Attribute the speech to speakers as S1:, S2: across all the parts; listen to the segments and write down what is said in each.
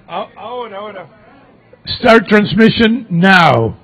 S1: Ahora. Start transmission now.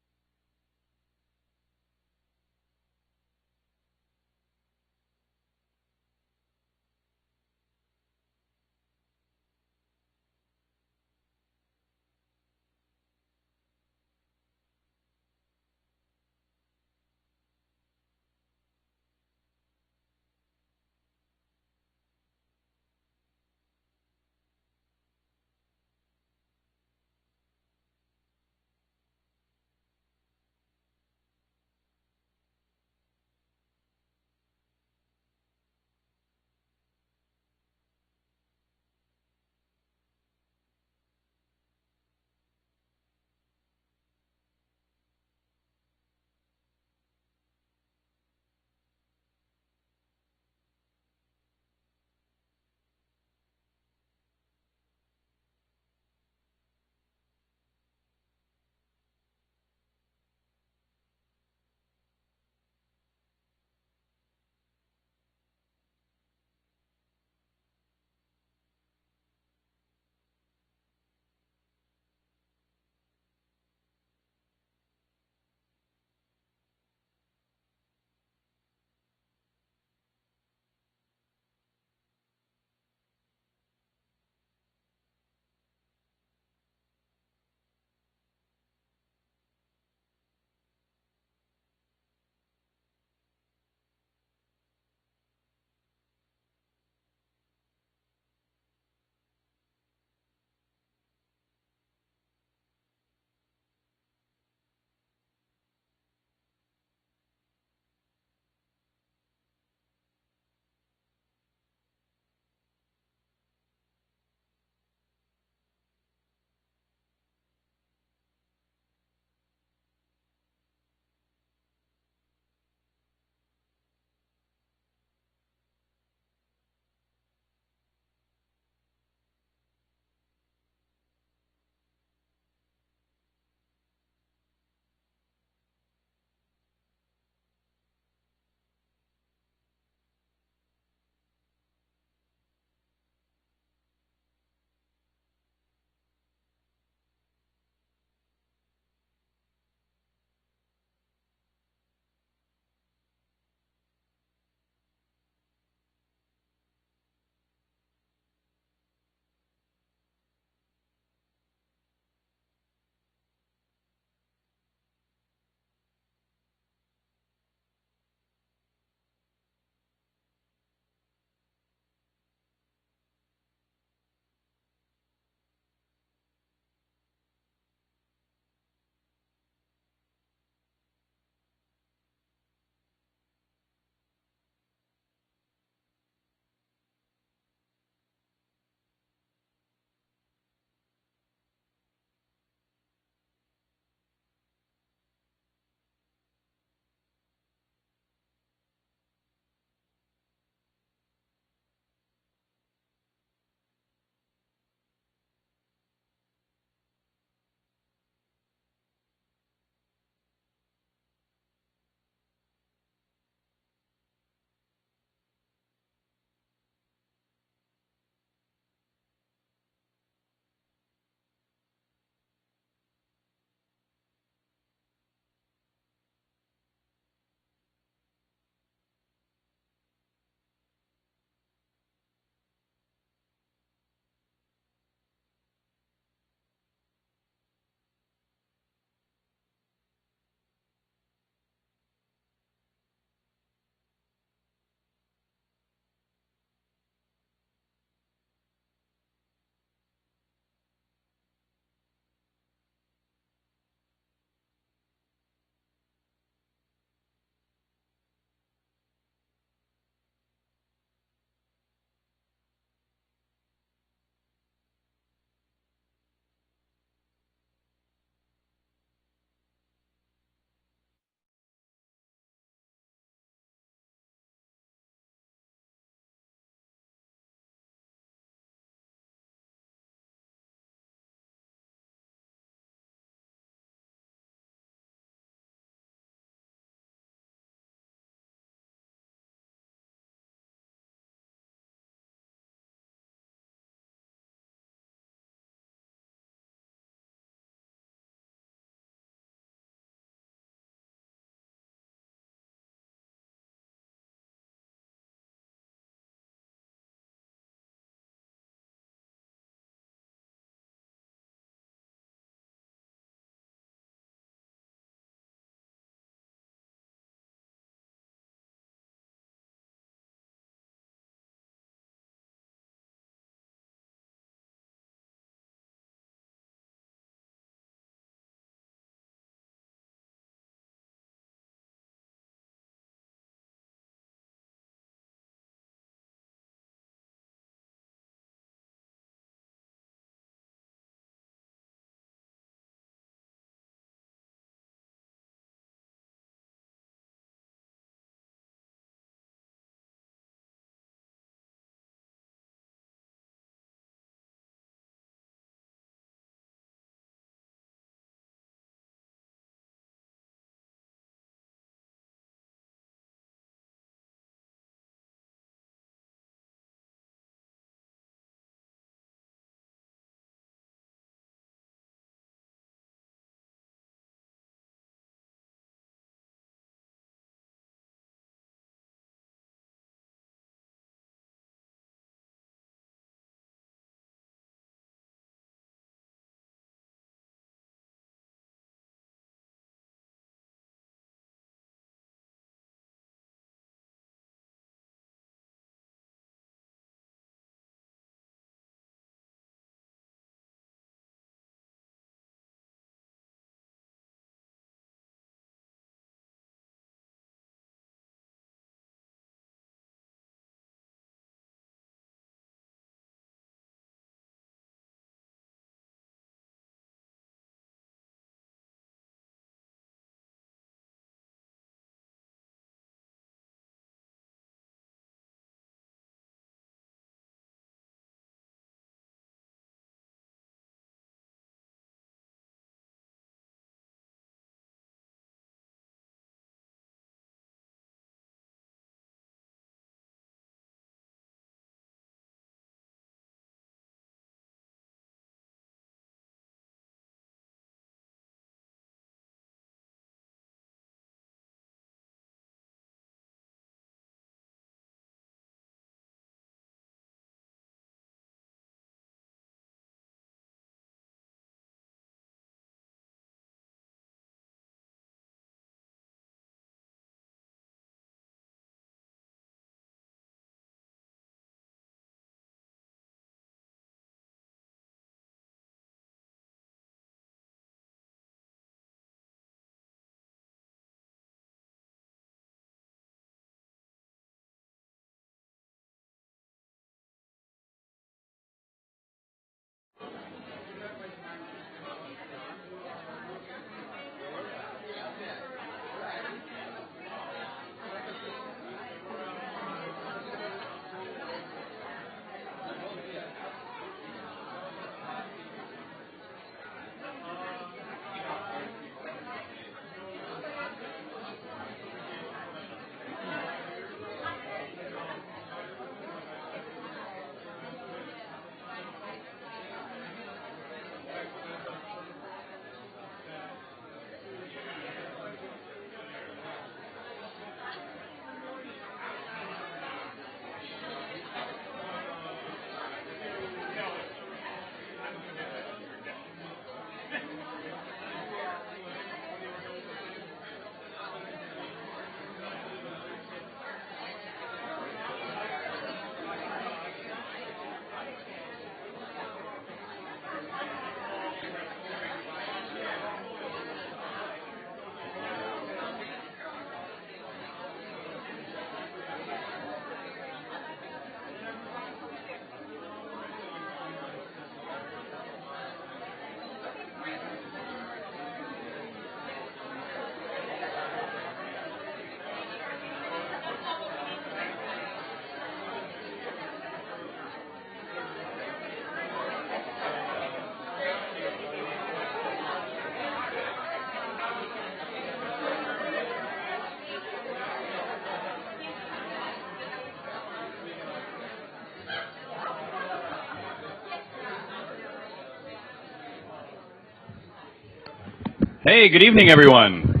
S2: Hey, good evening, everyone.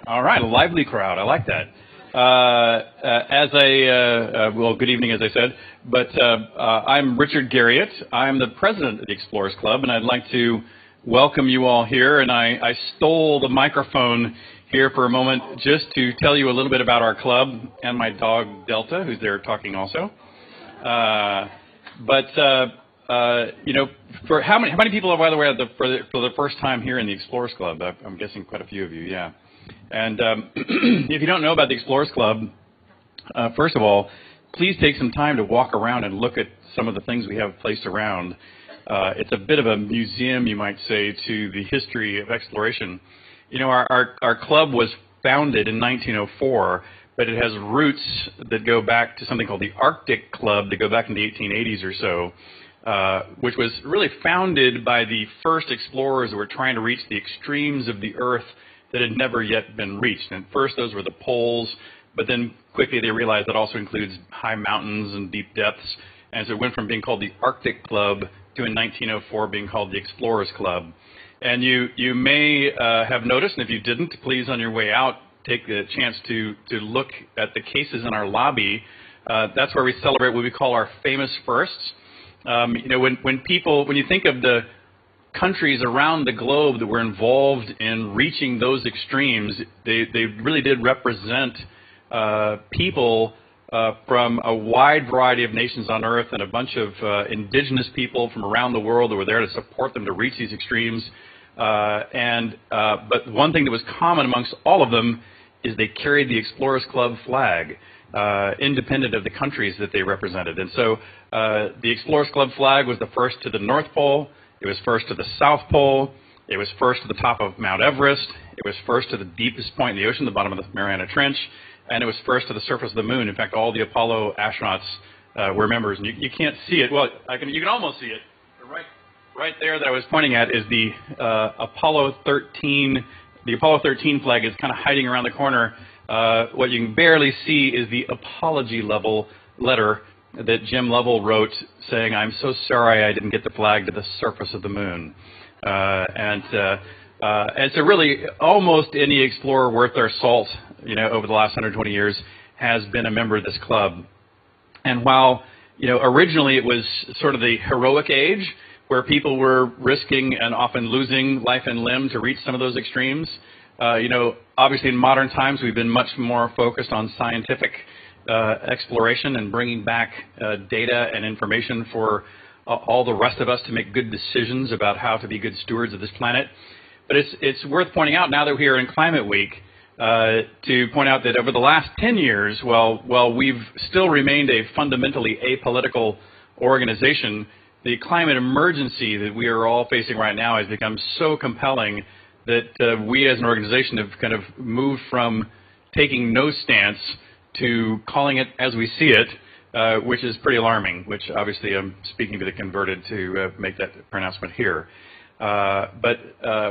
S2: All right, a lively crowd. I like that. Well, good evening, as I said. But I'm Richard Garriott. I'm the president of the Explorers Club, and I'd like to welcome you all here. And I stole the microphone here for a moment just to tell you a little bit about our club and my dog, Delta, who's there talking also. You know, for how many people are, by the way, for the first time here in the Explorers Club? I'm guessing quite a few of you, yeah. And if you don't know about the Explorers Club, first of all, please take some time to walk around and look at some of the things we have placed around. It's a bit of a museum, you might say, to the history of exploration. You know, our club was founded in 1904, but it has roots that go back to something called the Arctic Club that go back in the 1880s or so. Which was really founded by the first explorers who were trying to reach the extremes of the Earth that had never yet been reached. And at first those were the poles, but then quickly they realized that also includes high mountains and deep depths. And so it went from being called the Arctic Club to in 1904 being called the Explorers Club. And you may have noticed, and if you didn't, please on your way out, take the chance to look at the cases in our lobby. That's where we celebrate what we call our famous firsts. You know, when you think of the countries around the globe that were involved in reaching those extremes, they really did represent people from a wide variety of nations on Earth and a bunch of indigenous people from around the world that were there to support them to reach these extremes. But one thing that was common amongst all of them is they carried the Explorers Club flag. Independent of the countries that they represented. And so the Explorers Club flag was the first to the North Pole, it was first to the South Pole, it was first to the top of Mount Everest, it was first to the deepest point in the ocean, the bottom of the Mariana Trench, and it was first to the surface of the moon. In fact, all the Apollo astronauts were members. And you can't see it. Well, you can almost see it. Right there that I was pointing at is the Apollo 13. The Apollo 13 flag is kind of hiding around the corner. What you can barely see is the apology letter that Jim Lovell wrote saying, "I'm so sorry I didn't get the flag to the surface of the moon." And so really almost any explorer worth their salt, you know, over the last 120 years has been a member of this club. And while, you know, originally it was sort of the heroic age where people were risking and often losing life and limb to reach some of those extremes, you know, obviously in modern times we've been much more focused on scientific exploration and bringing back data and information for all the rest of us to make good decisions about how to be good stewards of this planet. But it's worth pointing out now that we're here in Climate Week to point out that over the last 10 years, while we've still remained a fundamentally apolitical organization, the climate emergency that we are all facing right now has become so compelling that we as an organization have kind of moved from taking no stance to calling it as we see it, which is pretty alarming, which obviously I'm speaking to the converted to make that pronouncement here. But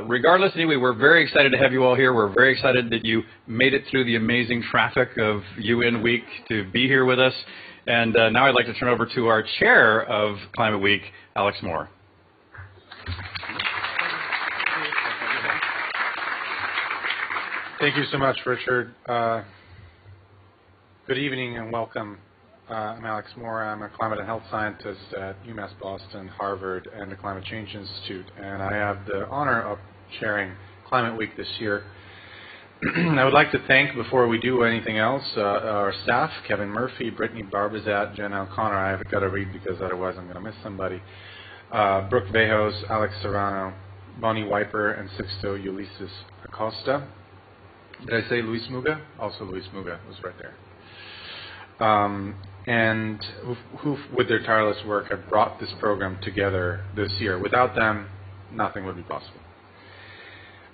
S2: regardless, anyway, we're very excited to have you all here. We're very excited that you made it through the amazing traffic of UN Week to be here with us. And now I'd like to turn over to our chair of Climate Week, Alex Moore.
S3: Thank you so much, Richard. Good evening and welcome. I'm Alex Moore. I'm a climate and health scientist at UMass Boston, Harvard, and the Climate Change Institute. And I have the honor of chairing Climate Week this year. I would like to thank, before we do anything else, our staff, Kevin Murphy, Brittany Barbizat, Jen O'Connor. I have got to read because otherwise I'm going to miss somebody. Brooke Vejos, Alex Serrano, Bonnie Wiper, and Sixto Ulysses Acosta. Did I say Luis Muga? Also Luis Muga was right there. And who, with their tireless work, have brought this program together this year. Without them, nothing would be possible.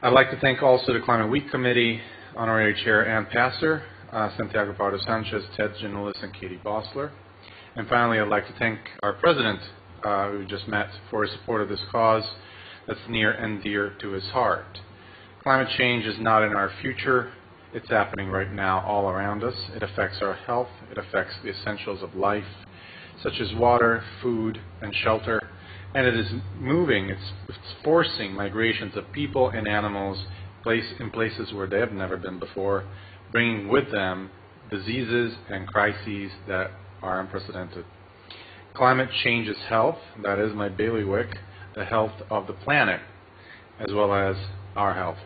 S3: I'd like to thank also the Climate Week Committee, Honorary Chair Ann Passer, Santiago Pardo Sanchez, Ted Ginulis, and Katie Bossler. And finally, I'd like to thank our President, who we just met, for his support of this cause that's near and dear to his heart. Climate change is not in our future. It's happening right now all around us. It affects our health. It affects the essentials of life, such as water, food, and shelter. And it is moving, it's forcing migrations of people and animals in places where they have never been before, bringing with them diseases and crises that are unprecedented. Climate change is health, that is my bailiwick, the health of the planet, as well as our health.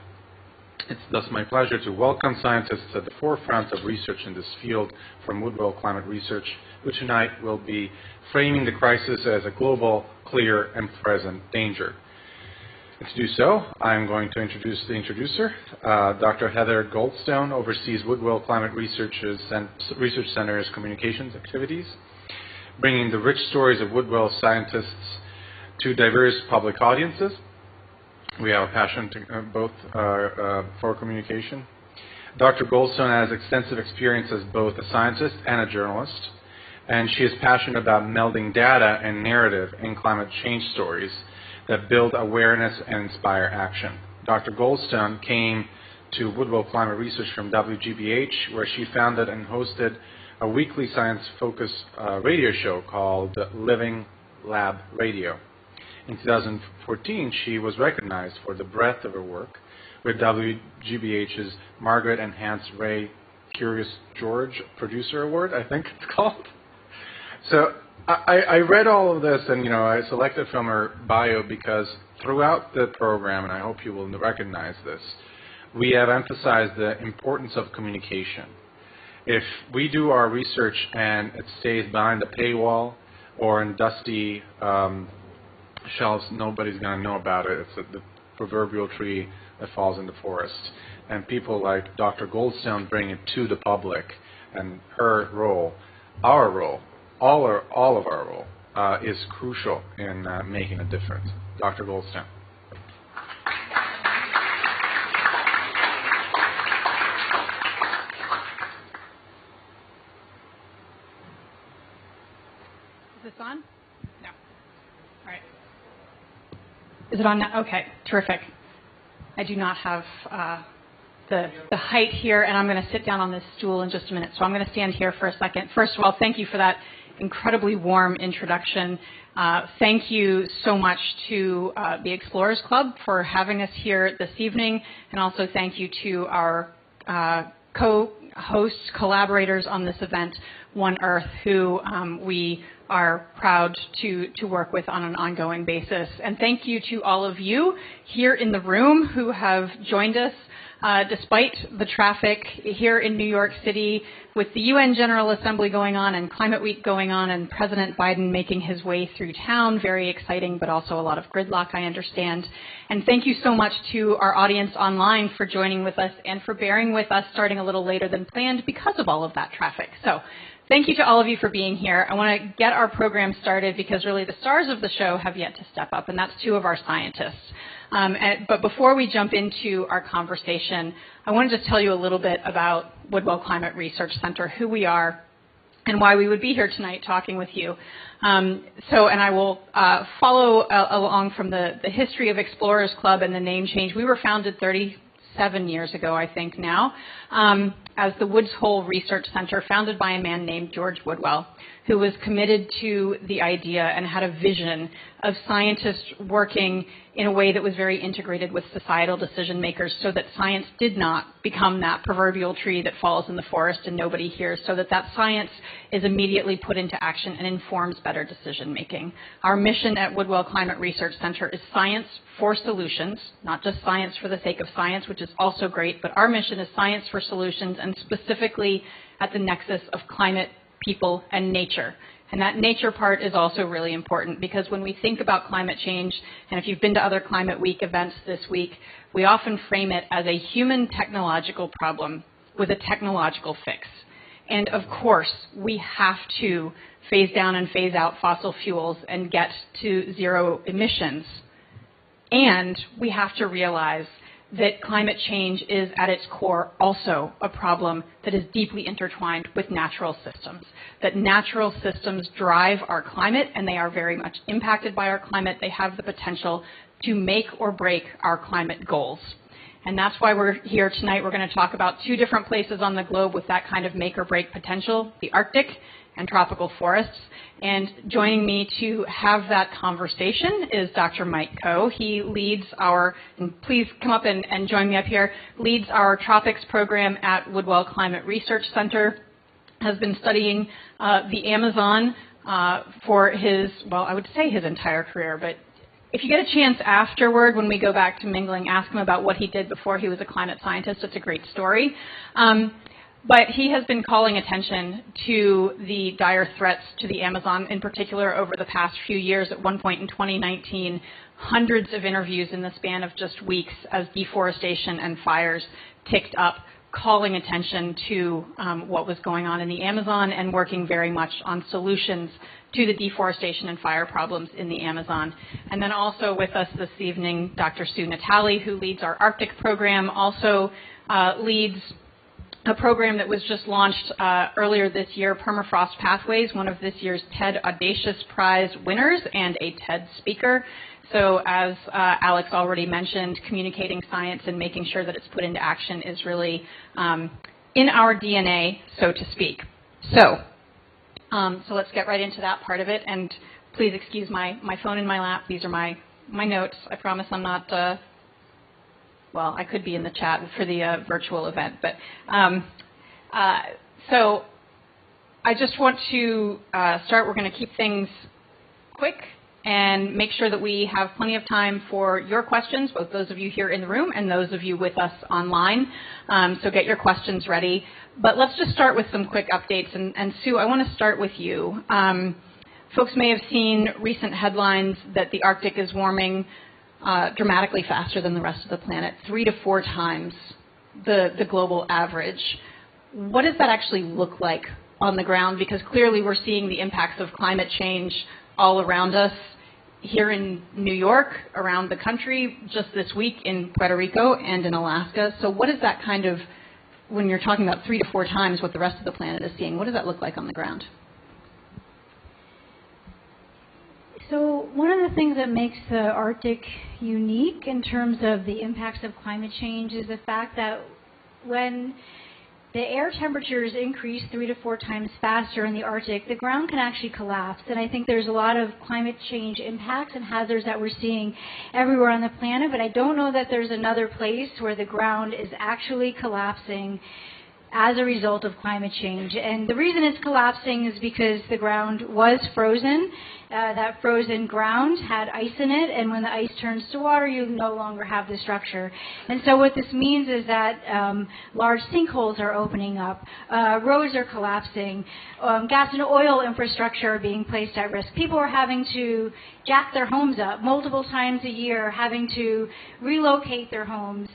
S3: It's thus my pleasure to welcome scientists at the forefront of research in this field from Woodwell Climate Research, who tonight will be framing the crisis as a global, clear, and present danger. And to do so, I'm going to introduce the introducer. Dr. Heather Goldstone oversees Woodwell Climate Research Center's communications activities, bringing the rich stories of Woodwell scientists to diverse public audiences. We have a passion both for communication. Dr. Goldstone has extensive experience as both a scientist and a journalist, and she is passionate about melding data and narrative in climate change stories that build awareness and inspire action. Dr. Goldstone came to Woodwell Climate Research from WGBH, where she founded and hosted a weekly science-focused radio show called Living Lab Radio. In 2014, she was recognized for the breadth of her work with WGBH's Margaret and Hans Ray Curious George Producer Award, I think it's called. So I read all of this, and I selected from her bio because throughout the program, and I hope you will recognize this, we have emphasized the importance of communication. If we do our research and it stays behind the paywall or in dusty shelves, nobody's going to know about it. It's the proverbial tree that falls in the forest. And people like Dr. Goldstone bring it to the public, and her role, our role, all of our role is crucial in making a difference. Dr. Goldstone.
S4: Is this on? No. All right. Is it on now? Okay, terrific. I do not have the height here, and I'm going to sit down on this stool in just a minute, so I'm going to stand here for a second. First of all, thank you for that incredibly warm introduction. Thank you so much to the Explorers Club for having us here this evening, and also thank you to our co-hosts, collaborators on this event, One Earth, who we are proud to work with on an ongoing basis. And thank you to all of you here in the room who have joined us despite the traffic here in New York City, with the UN General Assembly going on and Climate Week going on and President Biden making his way through town. Very exciting, but also a lot of gridlock, I understand. And thank you so much to our audience online for joining with us and for bearing with us starting a little later than planned because of all of that traffic. So thank you to all of you for being here. I want to get our program started because really the stars of the show have yet to step up, and that's two of our scientists. But before we jump into our conversation, I want to just tell you a little bit about Woodwell Climate Research Center, who we are, and why we would be here tonight talking with you. And I will follow along from the history of Explorers Club and the name change. We were founded 37 years ago, I think now, as the Woods Hole Research Center, founded by a man named George Woodwell, who was committed to the idea and had a vision of scientists working in a way that was very integrated with societal decision makers so that science did not become that proverbial tree that falls in the forest and nobody hears, so that science is immediately put into action and informs better decision making. Our mission at Woodwell Climate Research Center is science for solutions, not just science for the sake of science, which is also great, but our mission is science for solutions, and specifically at the nexus of climate, people, and nature. And that nature part is also really important because when we think about climate change, and if you've been to other Climate Week events this week, we often frame it as a human technological problem with a technological fix. And of course, we have to phase down and phase out fossil fuels and get to zero emissions. And we have to realize that climate change is at its core also a problem that is deeply intertwined with natural systems, that natural systems drive our climate and they are very much impacted by our climate. They have the potential to make or break our climate goals. And that's why we're here tonight. We're going to talk about two different places on the globe with that kind of make or break potential, the Arctic and tropical forests. And joining me to have that conversation is Dr. Mike Coe. He leads our, and please come up and join me up here, leads our Tropics program at Woodwell Climate Research Center, has been studying the Amazon for his, well, I would say his entire career, but if you get a chance afterward, when we go back to mingling, ask him about what he did before he was a climate scientist. It's a great story. But he has been calling attention to the dire threats to the Amazon, in particular over the past few years. At one point in 2019, hundreds of interviews in the span of just weeks as deforestation and fires ticked up, calling attention to what was going on in the Amazon and working very much on solutions to the deforestation and fire problems in the Amazon. And then also with us this evening, Dr. Sue Natali, who leads our Arctic program, also leads a program that was just launched earlier this year, Permafrost Pathways, one of this year's TED Audacious Prize winners and a TED speaker. So as Alex already mentioned, communicating science and making sure that it's put into action is really in our DNA, so to speak. So let's get right into that part of it. And please excuse my phone in my lap. These are my notes. I promise I'm not, well, I could be in the chat for the virtual event. But so I just want to start. We're going to keep things quick and make sure that we have plenty of time for your questions, both those of you here in the room and those of you with us online. So get your questions ready. But let's just start with some quick updates. And Sue, I want to start with you. Folks may have seen recent headlines that the Arctic is warming dramatically faster than the rest of the planet, 3 to 4 times the global average. What does that actually look like on the ground? Because clearly we're seeing the impacts of climate change all around us, here in New York, around the country, just this week in Puerto Rico and in Alaska. So what is that kind of, when you're talking about 3 to 4 times what the rest of the planet is seeing, what does that look like on the ground?
S5: So one of the things that makes the Arctic unique in terms of the impacts of climate change is the fact that when the air temperatures increase 3 to 4 times faster in the Arctic, the ground can actually collapse. And I think there's a lot of climate change impacts and hazards that we're seeing everywhere on the planet, but I don't know that there's another place where the ground is actually collapsing as a result of climate change. And the reason it's collapsing is because the ground was frozen. That frozen ground had ice in it, and when the ice turns to water, you no longer have the structure. And so what this means is that large sinkholes are opening up, roads are collapsing, gas and oil infrastructure are being placed at risk. People are having to jack their homes up multiple times a year, having to relocate their homes.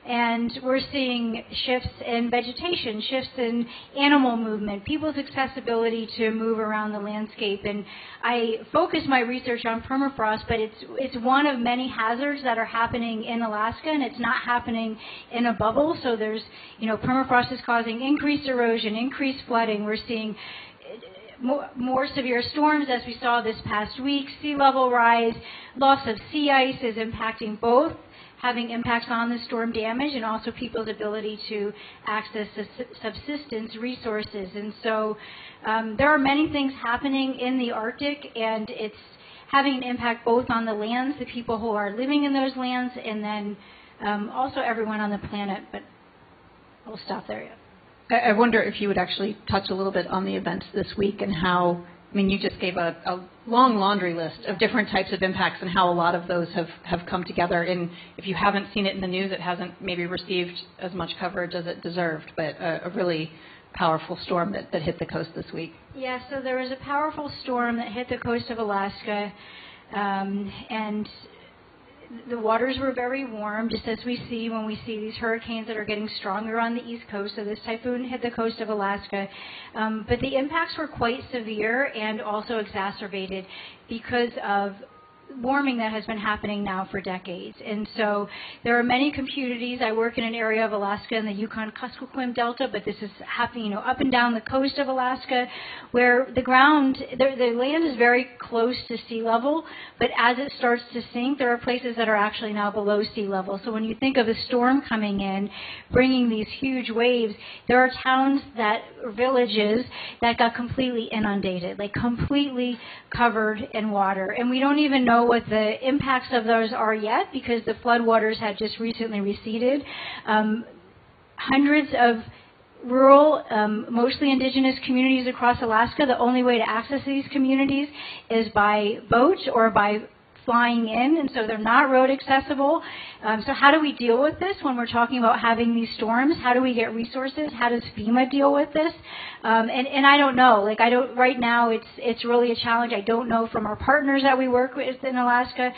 S5: And we're seeing shifts in vegetation, shifts in animal movement, people's accessibility to move around the landscape. And I focus my research on permafrost, but it's one of many hazards that are happening in Alaska, and it's not happening in a bubble. So there's, permafrost is causing increased erosion, increased flooding. We're seeing more severe storms, as we saw this past week, sea level rise, loss of sea ice is impacting both, having impacts on the storm damage and also people's ability to access subsistence resources. And so there are many things happening in the Arctic, and it's having an impact both on the lands, the people who are living in those lands, and then also everyone on the planet. But I'll stop there.
S4: I wonder if you would actually touch a little bit on the events this week and how, you just gave a long laundry list of different types of impacts and how a lot of those have come together. And if you haven't seen it in the news, it hasn't maybe received as much coverage as it deserved, but a really powerful storm that hit the coast this week.
S5: Yeah, so there was a powerful storm that hit the coast of Alaska, and the waters were very warm, just as we see when we see these hurricanes that are getting stronger on the East Coast. So this typhoon hit the coast of Alaska. But the impacts were quite severe and also exacerbated because of warming that has been happening now for decades. And so there are many communities. I work in an area of Alaska in the Yukon-Kuskokwim Delta, but this is happening, up and down the coast of Alaska, where the land is very close to sea level, but as it starts to sink, there are places that are actually now below sea level. So when you think of a storm coming in, bringing these huge waves, there are towns or villages that got completely inundated, like completely covered in water. And we don't even know what the impacts of those are yet because the floodwaters had just recently receded. Hundreds of rural, mostly indigenous communities across Alaska, the only way to access these communities is by boat or by flying in, and so they're not road accessible. So how do we deal with this when we're talking about having these storms? How do we get resources? How does FEMA deal with this? And I don't know. Right now, it's really a challenge. I don't know from our partners that we work with in Alaska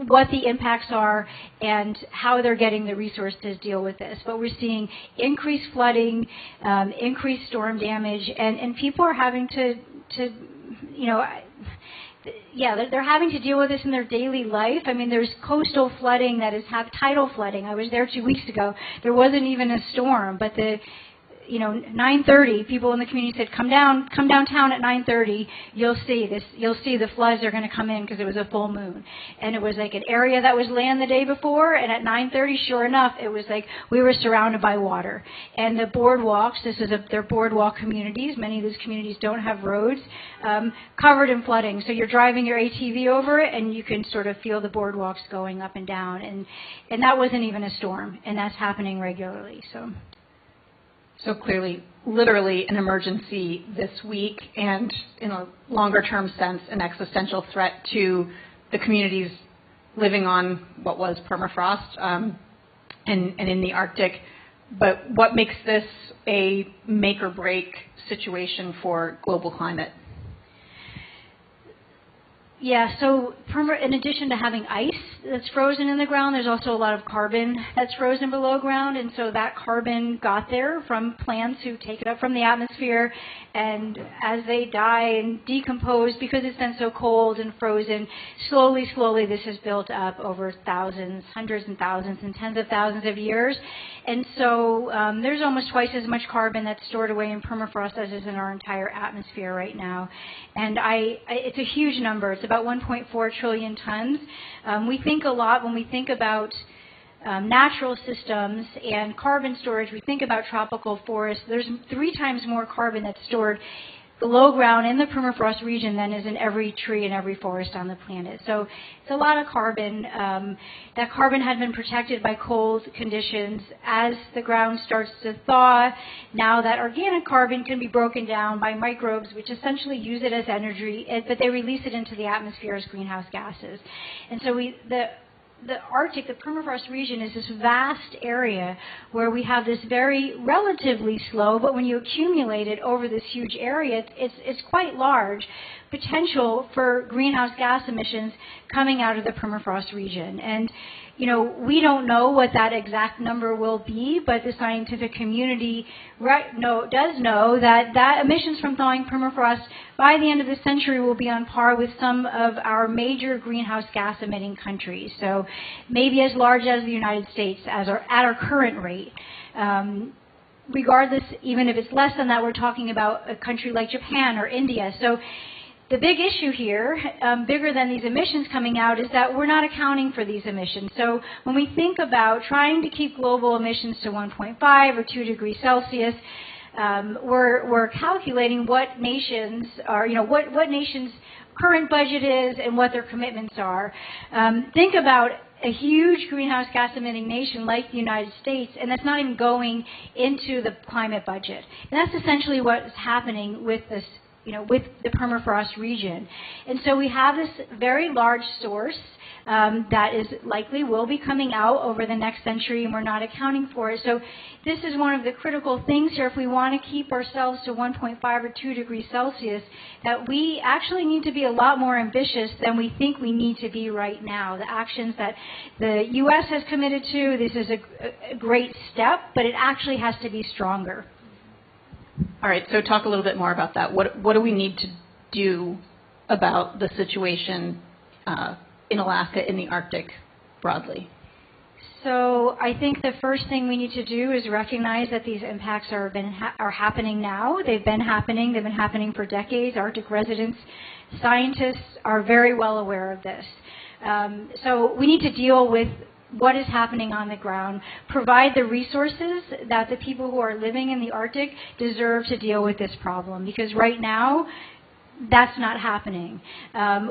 S5: what the impacts are and how they're getting the resources to deal with this. But we're seeing increased flooding, increased storm damage, and people are having to they're having to deal with this in their daily life. I mean, there's coastal flooding that is tidal flooding. I was there 2 weeks ago. There wasn't even a storm, but 9:30, people in the community said, come downtown at 9:30, you'll see the floods are going to come in because it was a full moon. And it was like an area that was land the day before, and at 9:30, sure enough, it was like we were surrounded by water. And the boardwalks, they're boardwalk communities, many of these communities don't have roads, covered in flooding. So you're driving your ATV over it, and you can sort of feel the boardwalks going up and down. And that wasn't even a storm, and that's happening regularly.
S4: So clearly, literally an emergency this week, and in a longer-term sense, an existential threat to the communities living on what was permafrost and in the Arctic. But what makes this a make-or-break situation for global climate?
S5: Yeah, so in addition to having ice that's frozen in the ground, there's also a lot of carbon that's frozen below ground, and so that carbon got there from plants who take it up from the atmosphere, and as they die and decompose, because it's been so cold and frozen, slowly this has built up over thousands, hundreds and thousands, and tens of thousands of years. And so there's almost twice as much carbon that's stored away in permafrost as is in our entire atmosphere right now. And it's a huge number. It's about 1.4 trillion tons. We think a lot when we think about natural systems and carbon storage. We think about tropical forests. There's 3 times more carbon that's stored below ground in the permafrost region than is in every tree and every forest on the planet. So it's a lot of carbon. That carbon had been protected by cold conditions. As the ground starts to thaw, now that organic carbon can be broken down by microbes, which essentially use it as energy, but they release it into the atmosphere as greenhouse gases. And so the Arctic, the permafrost region, is this vast area where we have this very relatively slow, but when you accumulate it over this huge area, it's quite large potential for greenhouse gas emissions coming out of the permafrost region. And we don't know what that exact number will be, but the scientific community does know that emissions from thawing permafrost by the end of the century will be on par with some of our major greenhouse gas emitting countries. So maybe as large as the United States at our current rate. Regardless, even if it's less than that, we're talking about a country like Japan or India. So the big issue here, bigger than these emissions coming out, is that we're not accounting for these emissions. So when we think about trying to keep global emissions to 1.5 or 2 degrees Celsius, we're calculating what nations are, what nations' current budget is and what their commitments are. Think about a huge greenhouse gas emitting nation like the United States, and that's not even going into the climate budget. And that's essentially what's happening with this, with the permafrost region. And so we have this very large source that is likely will be coming out over the next century, and we're not accounting for it. So this is one of the critical things here. If we want to keep ourselves to 1.5 or 2 degrees Celsius, that we actually need to be a lot more ambitious than we think we need to be right now. The actions that the U.S. has committed to, this is a great step, but it actually has to be stronger.
S4: All right, so talk a little bit more about that. What do we need to do about the situation in Alaska, in the Arctic broadly?
S5: So I think the first thing we need to do is recognize that these impacts are happening now. They've been happening for decades. Arctic residents, scientists are very well aware of this. So we need to deal with what is happening on the ground, provide the resources that the people who are living in the Arctic deserve to deal with this problem, because right now that's not happening.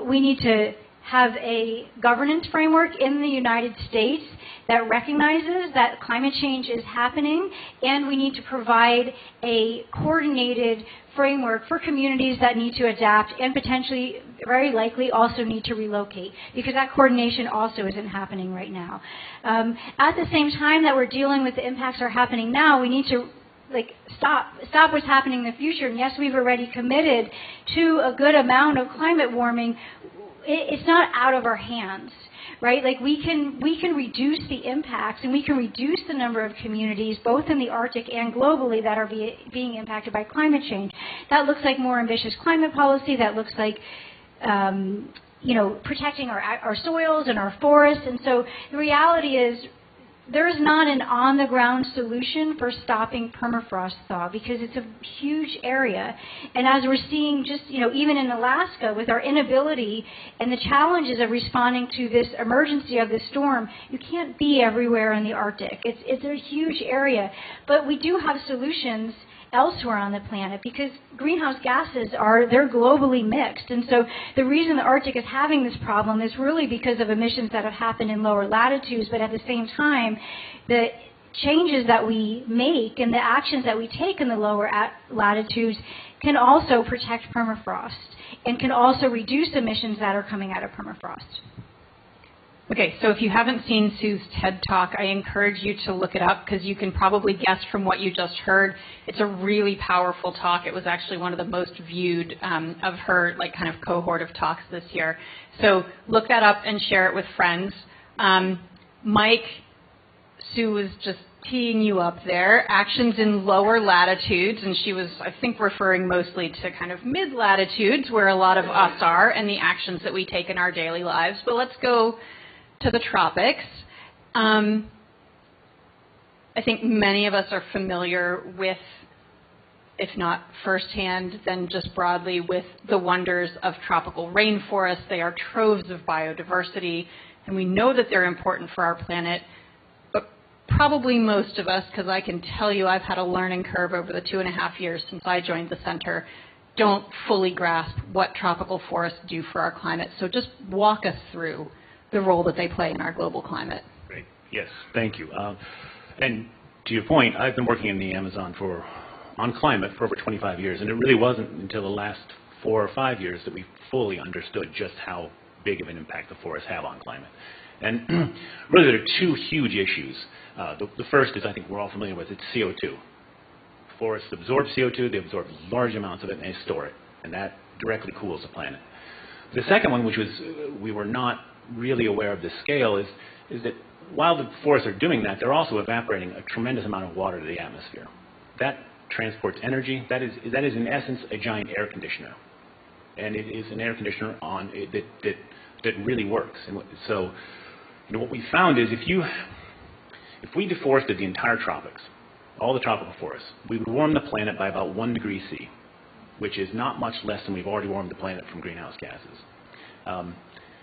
S5: We need to have a governance framework in the United States that recognizes that climate change is happening, and we need to provide a coordinated framework for communities that need to adapt and potentially, very likely, also need to relocate, because that coordination also isn't happening right now. At the same time that we're dealing with the impacts that are happening now, we need to stop what's happening in the future. And yes, we've already committed to a good amount of climate warming. It's not out of our hands, right? Like we can reduce the impacts, and we can reduce the number of communities, both in the Arctic and globally, that are being impacted by climate change. That looks like more ambitious climate policy. That looks like protecting our soils and our forests. And so the reality is, there is not an on-the-ground solution for stopping permafrost thaw, because it's a huge area. And as we're seeing just, even in Alaska, with our inability and the challenges of responding to this emergency of this storm, you can't be everywhere in the Arctic. It's a huge area. But we do have solutions elsewhere on the planet, because greenhouse gases they're globally mixed. And so the reason the Arctic is having this problem is really because of emissions that have happened in lower latitudes, but at the same time, the changes that we make and the actions that we take in the lower latitudes can also protect permafrost and can also reduce emissions that are coming out of permafrost.
S4: Okay, so if you haven't seen Sue's TED Talk, I encourage you to look it up, because you can probably guess from what you just heard. It's a really powerful talk. It was actually one of the most viewed of her kind of cohort of talks this year. So look that up and share it with friends. Mike, Sue was just teeing you up there. Actions in lower latitudes, and she was, I think, referring mostly to kind of mid-latitudes, where a lot of us are, and the actions that we take in our daily lives. But let's go to the tropics. I think many of us are familiar with, if not firsthand, then just broadly with the wonders of tropical rainforests. They are troves of biodiversity, and we know that they're important for our planet. But probably most of us, because I can tell you I've had a learning curve over the 2.5 years since I joined the center, don't fully grasp what tropical forests do for our climate. So just walk us through the role that they play in our global climate.
S6: Great. Yes, thank you. And to your point, I've been working in the Amazon on climate for over 25 years, and it really wasn't until the last 4 or 5 years that we fully understood just how big of an impact the forests have on climate. And really there are two huge issues. The first is, I think we're all familiar with, it's CO2. Forests absorb CO2, they absorb large amounts of it, and they store it, and that directly cools the planet. The second one, which was we were not really aware of the scale, is that while the forests are doing that, they're also evaporating a tremendous amount of water to the atmosphere. That transports energy. That is in essence a giant air conditioner, and it is an air conditioner that really works. And so, what we found is if we deforested the entire tropics, all the tropical forests, we would warm the planet by about 1 degree C, which is not much less than we've already warmed the planet from greenhouse gases.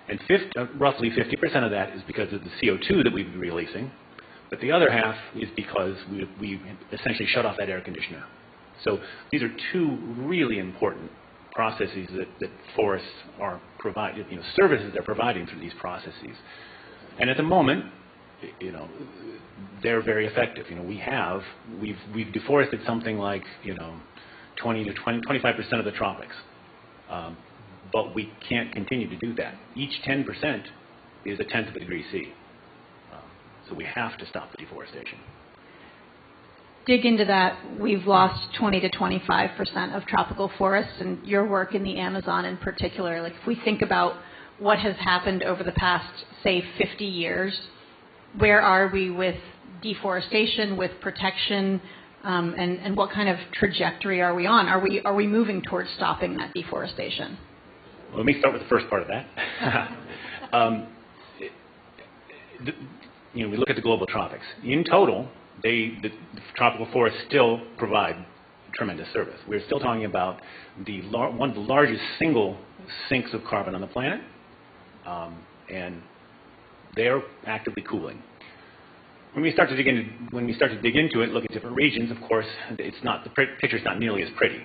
S6: And roughly 50% of that is because of the CO2 that we've been releasing, but the other half is because we essentially shut off that air conditioner. So these are two really important processes that forests are providing, services they're providing through these processes. And at the moment, they're very effective. We've deforested something like 20 to 25% of the tropics. But we can't continue to do that. Each 10% is 1/10 of a degree C. So we have to stop the deforestation.
S4: Dig into that. We've lost 20 to 25% of tropical forests, and your work in the Amazon in particular. If we think about what has happened over the past, say, 50 years, where are we with deforestation, with protection, and what kind of trajectory are we on? Are we moving towards stopping that deforestation?
S6: Well, let me start with the first part of that. We look at the global tropics. In total, the tropical forests still provide tremendous service. We're still talking about one of the largest single sinks of carbon on the planet, and they're actively cooling. When we start to dig into it, look at different regions, of course, the picture's not nearly as pretty.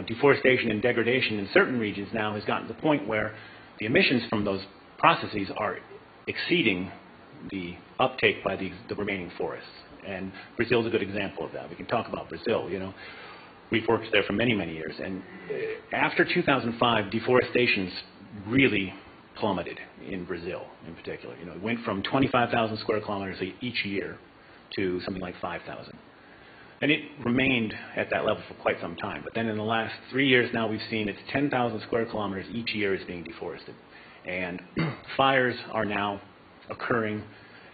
S6: Deforestation and degradation in certain regions now has gotten to the point where the emissions from those processes are exceeding the uptake by the remaining forests. And Brazil's a good example of that. We can talk about Brazil. We've worked there for many, many years. And after 2005, deforestation's really plummeted in Brazil in particular. It went from 25,000 square kilometers each year to something like 5,000. And it remained at that level for quite some time. But then in the last 3 years now, we've seen it's 10,000 square kilometers each year is being deforested. And fires are now occurring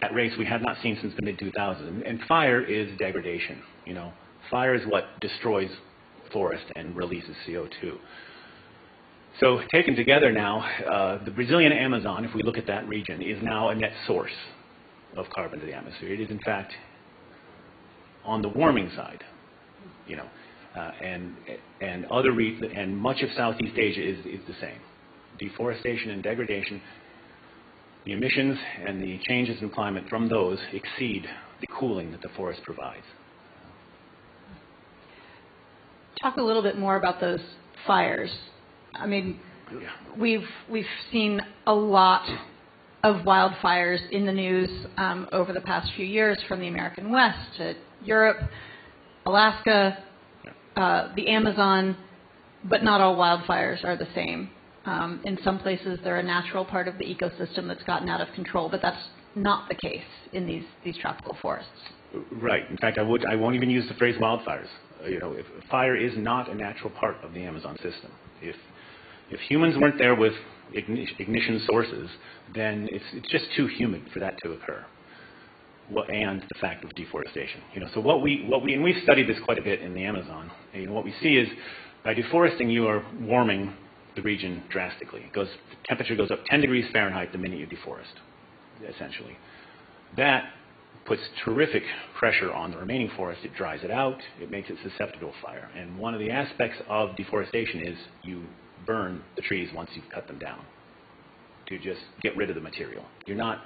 S6: at rates we have not seen since the mid-2000s. And fire is degradation. Fire is what destroys forest and releases CO2. So taken together now, the Brazilian Amazon, if we look at that region, is now a net source of carbon to the atmosphere. It is, in fact, on the warming side, and much of Southeast Asia is the same. Deforestation and degradation, the emissions and the changes in climate from those exceed the cooling that the forest provides.
S4: Talk a little bit more about those fires. I mean, we've seen a lot of wildfires in the news over the past few years, from the American West to Europe, Alaska, the Amazon, but not all wildfires are the same. In some places, they're a natural part of the ecosystem that's gotten out of control, but that's not the case in these tropical forests.
S6: Right. In fact, I won't even use the phrase wildfires. If fire is not a natural part of the Amazon system. If humans weren't there with ignition sources, then it's just too humid for that to occur. And the fact of deforestation. So and we've studied this quite a bit in the Amazon. What we see is by deforesting, you are warming the region drastically. The temperature goes up 10 degrees Fahrenheit the minute you deforest, essentially. That puts terrific pressure on the remaining forest. It dries it out. It makes it susceptible to fire. And one of the aspects of deforestation is you burn the trees once you've cut them down to just get rid of the material. You're not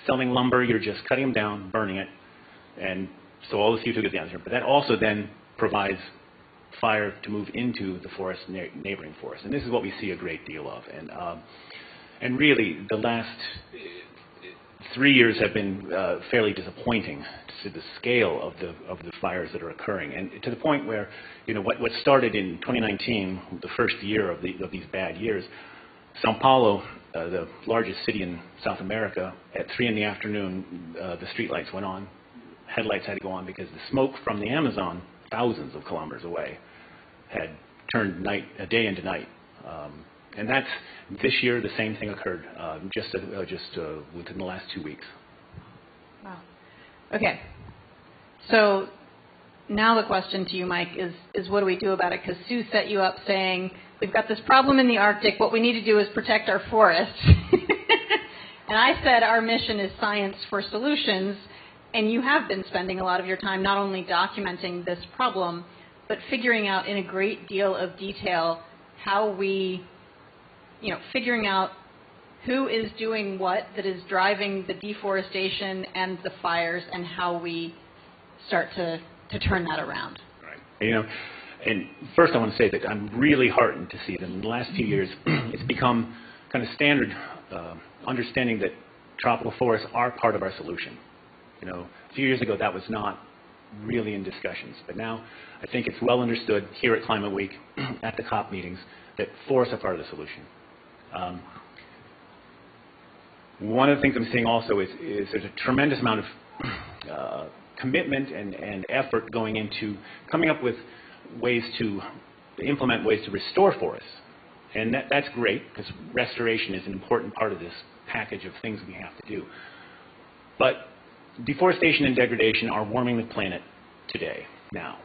S6: selling lumber. You're just cutting them down, burning it, and so all the CO2 goes down there. But that also then provides fire to move into the forest, neighboring forest. And this is what we see a great deal of. And really, the last 3 years have been fairly disappointing to the scale of the fires that are occurring, and to the point where what started in 2019, the first year of these bad years, Sao Paulo, the largest city in South America, at 3 in the afternoon, the street lights went on. Headlights had to go on because the smoke from the Amazon, thousands of kilometers away, had turned day into night. And that's this year. The same thing occurred just within the last 2 weeks.
S4: Wow. Okay. So now the question to you, Mike, is what do we do about it? Because Sue set you up saying, we've got this problem in the Arctic. What we need to do is protect our forests. And I said our mission is science for solutions. And you have been spending a lot of your time not only documenting this problem, but figuring out in a great deal of detail how we, figuring out who is doing what that is driving the deforestation and the fires, and how we start to turn that around.
S6: Right. And first I want to say that I'm really heartened to see that in the last few years it's become kind of standard understanding that tropical forests are part of our solution. A few years ago that was not really in discussions, but now I think it's well understood here at Climate Week, at the COP meetings, that forests are part of the solution. One of the things I'm seeing also is there's a tremendous amount of commitment and effort going into coming up with ways to implement ways to restore forests. And that's great, because restoration is an important part of this package of things we have to do. But deforestation and degradation are warming the planet today, now.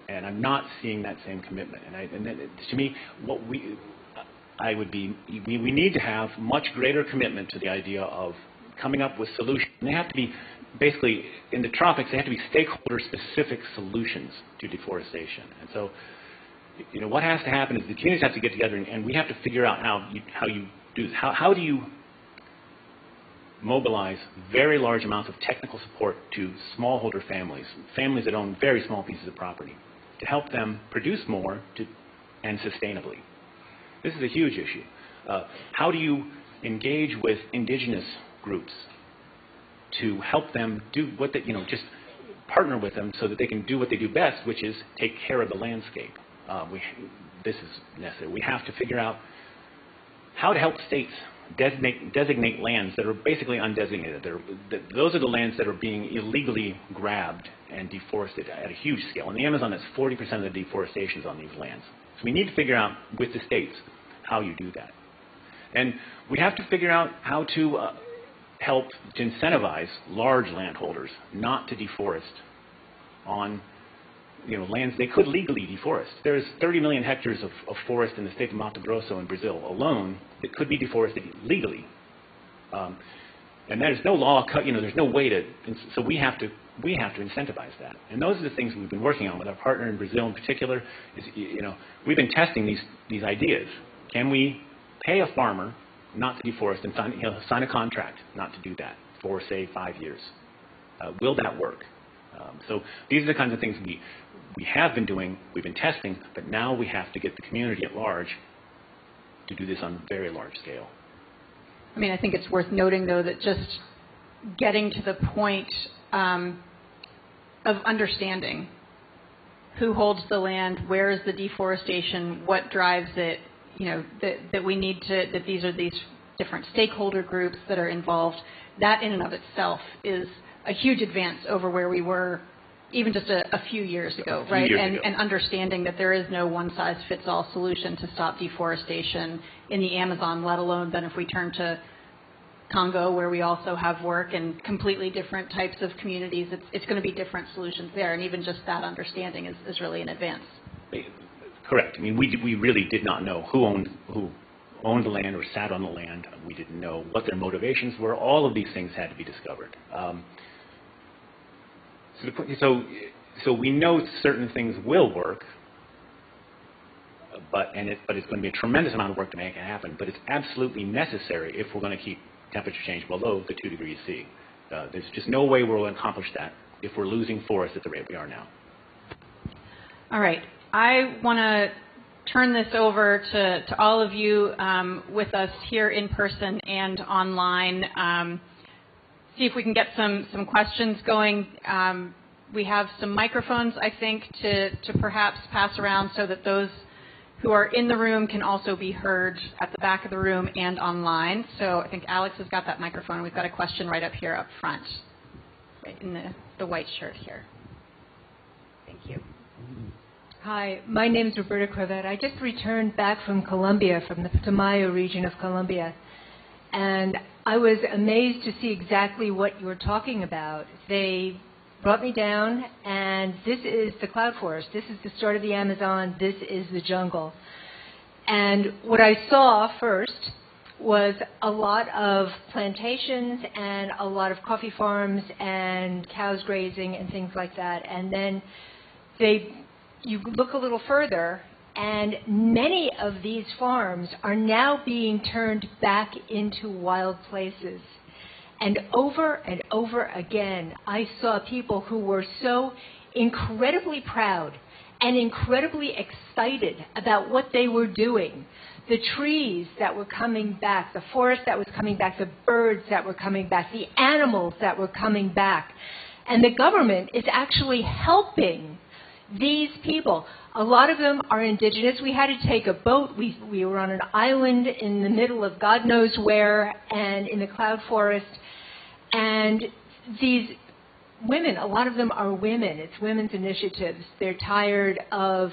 S6: And I'm not seeing that same commitment. And to me, we need to have much greater commitment to the idea of coming up with solutions. And they have to be, basically, in the tropics, they have to be stakeholder-specific solutions to deforestation. And so, what has to happen is the communities have to get together, and we have to figure out how you do this. How do you mobilize very large amounts of technical support to smallholder families that own very small pieces of property, to help them produce more and sustainably? This is a huge issue. How do you engage with indigenous groups to help them do what they, just partner with them so that they can do what they do best, which is take care of the landscape. This is necessary. We have to figure out how to help states designate lands that are basically undesignated. Those are the lands that are being illegally grabbed and deforested at a huge scale. In the Amazon, that's 40% of the deforestation is on these lands. So we need to figure out with the states how you do that. And we have to figure out how to help to incentivize large landholders not to deforest on lands they could legally deforest. There's 30 million hectares of forest in the state of Mato Grosso in Brazil alone that could be deforested legally. And there's no law, there's no way to, so we have to incentivize that. And those are the things we've been working on with our partner in Brazil in particular. We've been testing these ideas. Can we pay a farmer not to deforest and sign a contract not to do that for, say, 5 years? Will that work? So these are the kinds of things we have been doing, we've been testing, but now we have to get the community at large to do this on a very large scale.
S4: I mean, I think it's worth noting, though, that just getting to the point of understanding who holds the land, where is the deforestation, what drives it, that we need to, that these are these different stakeholder groups that are involved, that in and of itself is a huge advance over where we were even just a few years ago, right? And understanding that there is no one-size-fits-all solution to stop deforestation in the Amazon, let alone then if we turn to Congo, where we also have work and completely different types of communities, it's going to be different solutions there. And even just that understanding is really an advance.
S6: Correct. I mean, we really did not know who owned the land or sat on the land. We didn't know what their motivations were. All of these things had to be discovered. So we know certain things will work, but it's going to be a tremendous amount of work to make it happen. But it's absolutely necessary if we're going to keep temperature change below the 2 degrees C. There's just no way we're going to accomplish that if we're losing forests at the rate we are now.
S4: All right. I want to turn this over to all of you with us here in person and online. See if we can get some questions going. We have some microphones, I think, to perhaps pass around so that those who are in the room can also be heard at the back of the room and online. So I think Alex has got that microphone. We've got a question right up here up front, right in the white shirt here. Thank you.
S7: Hi, my name is Roberta Cravat. I just returned back from Colombia, from the Putumayo region of Colombia. And I was amazed to see exactly what you were talking about. They brought me down, and this is the cloud forest. This is the start of the Amazon. This is the jungle. And what I saw first was a lot of plantations and a lot of coffee farms and cows grazing and things like that. And then you look a little further, and many of these farms are now being turned back into wild places. And over again, I saw people who were so incredibly proud and incredibly excited about what they were doing. The trees that were coming back, the forest that was coming back, the birds that were coming back, the animals that were coming back. And the government is actually helping these people. A lot of them are indigenous. We had to take a boat. We were on an island in the middle of God knows where and in the cloud forest. And these women, a lot of them are women. It's women's initiatives. They're tired of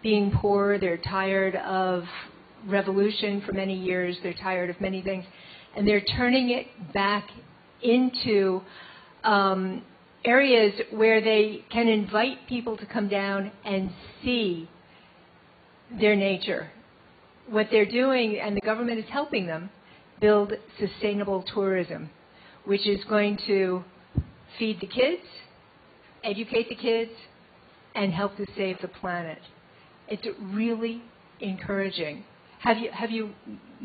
S7: being poor. They're tired of revolution for many years. They're tired of many things. And they're turning it back into areas where they can invite people to come down and see their nature. what they're doing, and the government is helping them, build sustainable tourism, which is going to feed the kids, educate the kids, and help to save the planet. It's really encouraging. Have you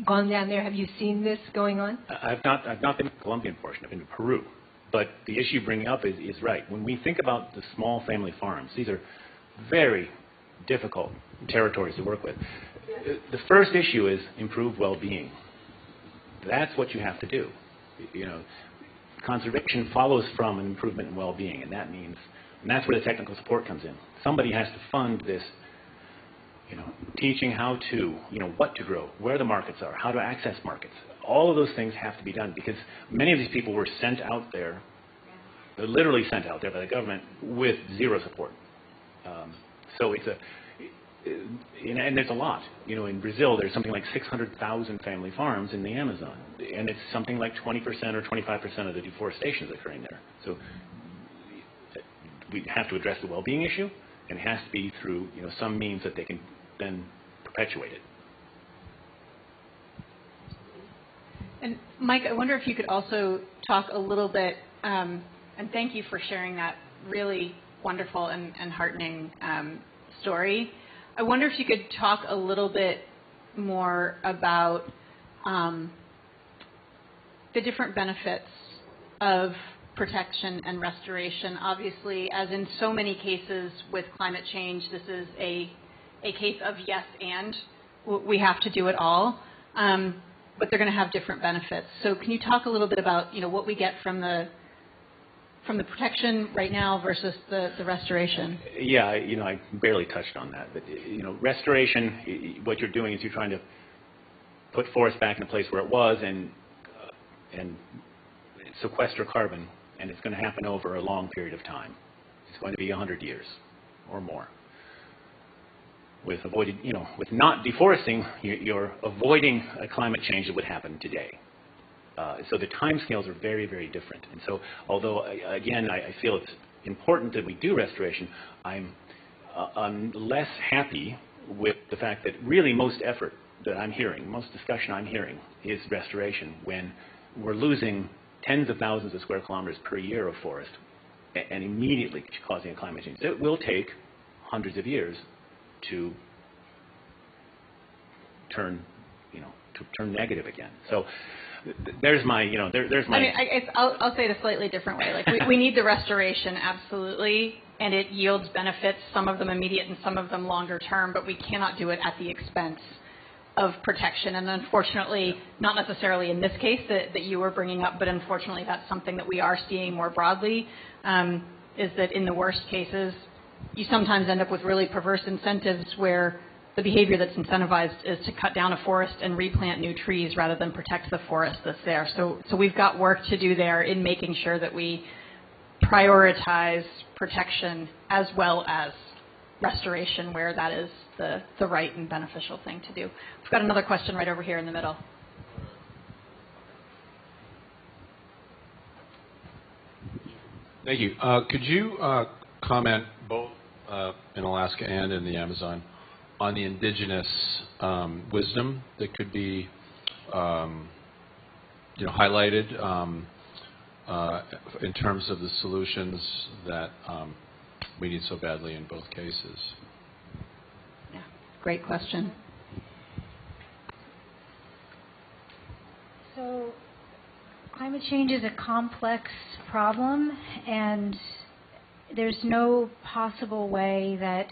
S7: gone down there? Have you seen this going on?
S6: I've not been to the Colombian portion. I've been to Peru. But the issue you bring up is right. When we think about the small family farms, these are very difficult territories to work with. The first issue is improved well-being. That's what you have to do. You know, conservation follows from an improvement in well-being, and that's where the technical support comes in. Somebody has to fund this, you know, teaching how to, you know, what to grow, where the markets are, how to access markets. All of those things have to be done because many of these people were sent out there, they're literally sent out there by the government with zero support. So it's and there's a lot. You know, in Brazil, there's something like 600,000 family farms in the Amazon, and it's something like 20% or 25% of the deforestation is occurring there. So we have to address the well-being issue, and it has to be through, you know, some means that they can then perpetuate it.
S4: And Mike, I wonder if you could also talk a little bit, and thank you for sharing that really wonderful and heartening story. I wonder if you could talk a little bit more about the different benefits of protection and restoration. Obviously, as in so many cases with climate change, this is a case of yes and. We have to do it all, but they're going to have different benefits. So can you talk a little bit about, you know, what we get from the protection right now versus the restoration?
S6: Yeah, you know, I barely touched on that. But, you know, restoration, what you're doing is you're trying to put forest back in a place where it was and sequester carbon, and it's going to happen over a long period of time. It's going to be 100 years or more. With avoided, you know, with not deforesting, you're avoiding a climate change that would happen today. So the timescales are very, very different. And so, although again, I feel it's important that we do restoration, I'm less happy with the fact that really most effort that I'm hearing, most discussion I'm hearing, is restoration when we're losing tens of thousands of square kilometers per year of forest, and immediately causing a climate change. It will take hundreds of years to turn, you know, to turn negative again. So there's my, you know, there's my.
S4: I mean, I'll say it a slightly different way. Like we need the restoration, absolutely, and it yields benefits. Some of them immediate and some of them longer term, but we cannot do it at the expense of protection. And unfortunately, not necessarily in this case that you were bringing up, but unfortunately, that's something that we are seeing more broadly. Is that in the worst cases, you sometimes end up with really perverse incentives where the behavior that's incentivized is to cut down a forest and replant new trees rather than protect the forest that's there. So we've got work to do there in making sure that we prioritize protection as well as restoration where that is the right and beneficial thing to do. We've got another question right over here in the middle.
S8: Thank you. Could you comment both in Alaska and in the Amazon on the indigenous wisdom that could be, you know, highlighted in terms of the solutions that we need so badly in both cases?
S4: Yeah, great question.
S5: So climate change is a complex problem, and there's no possible way that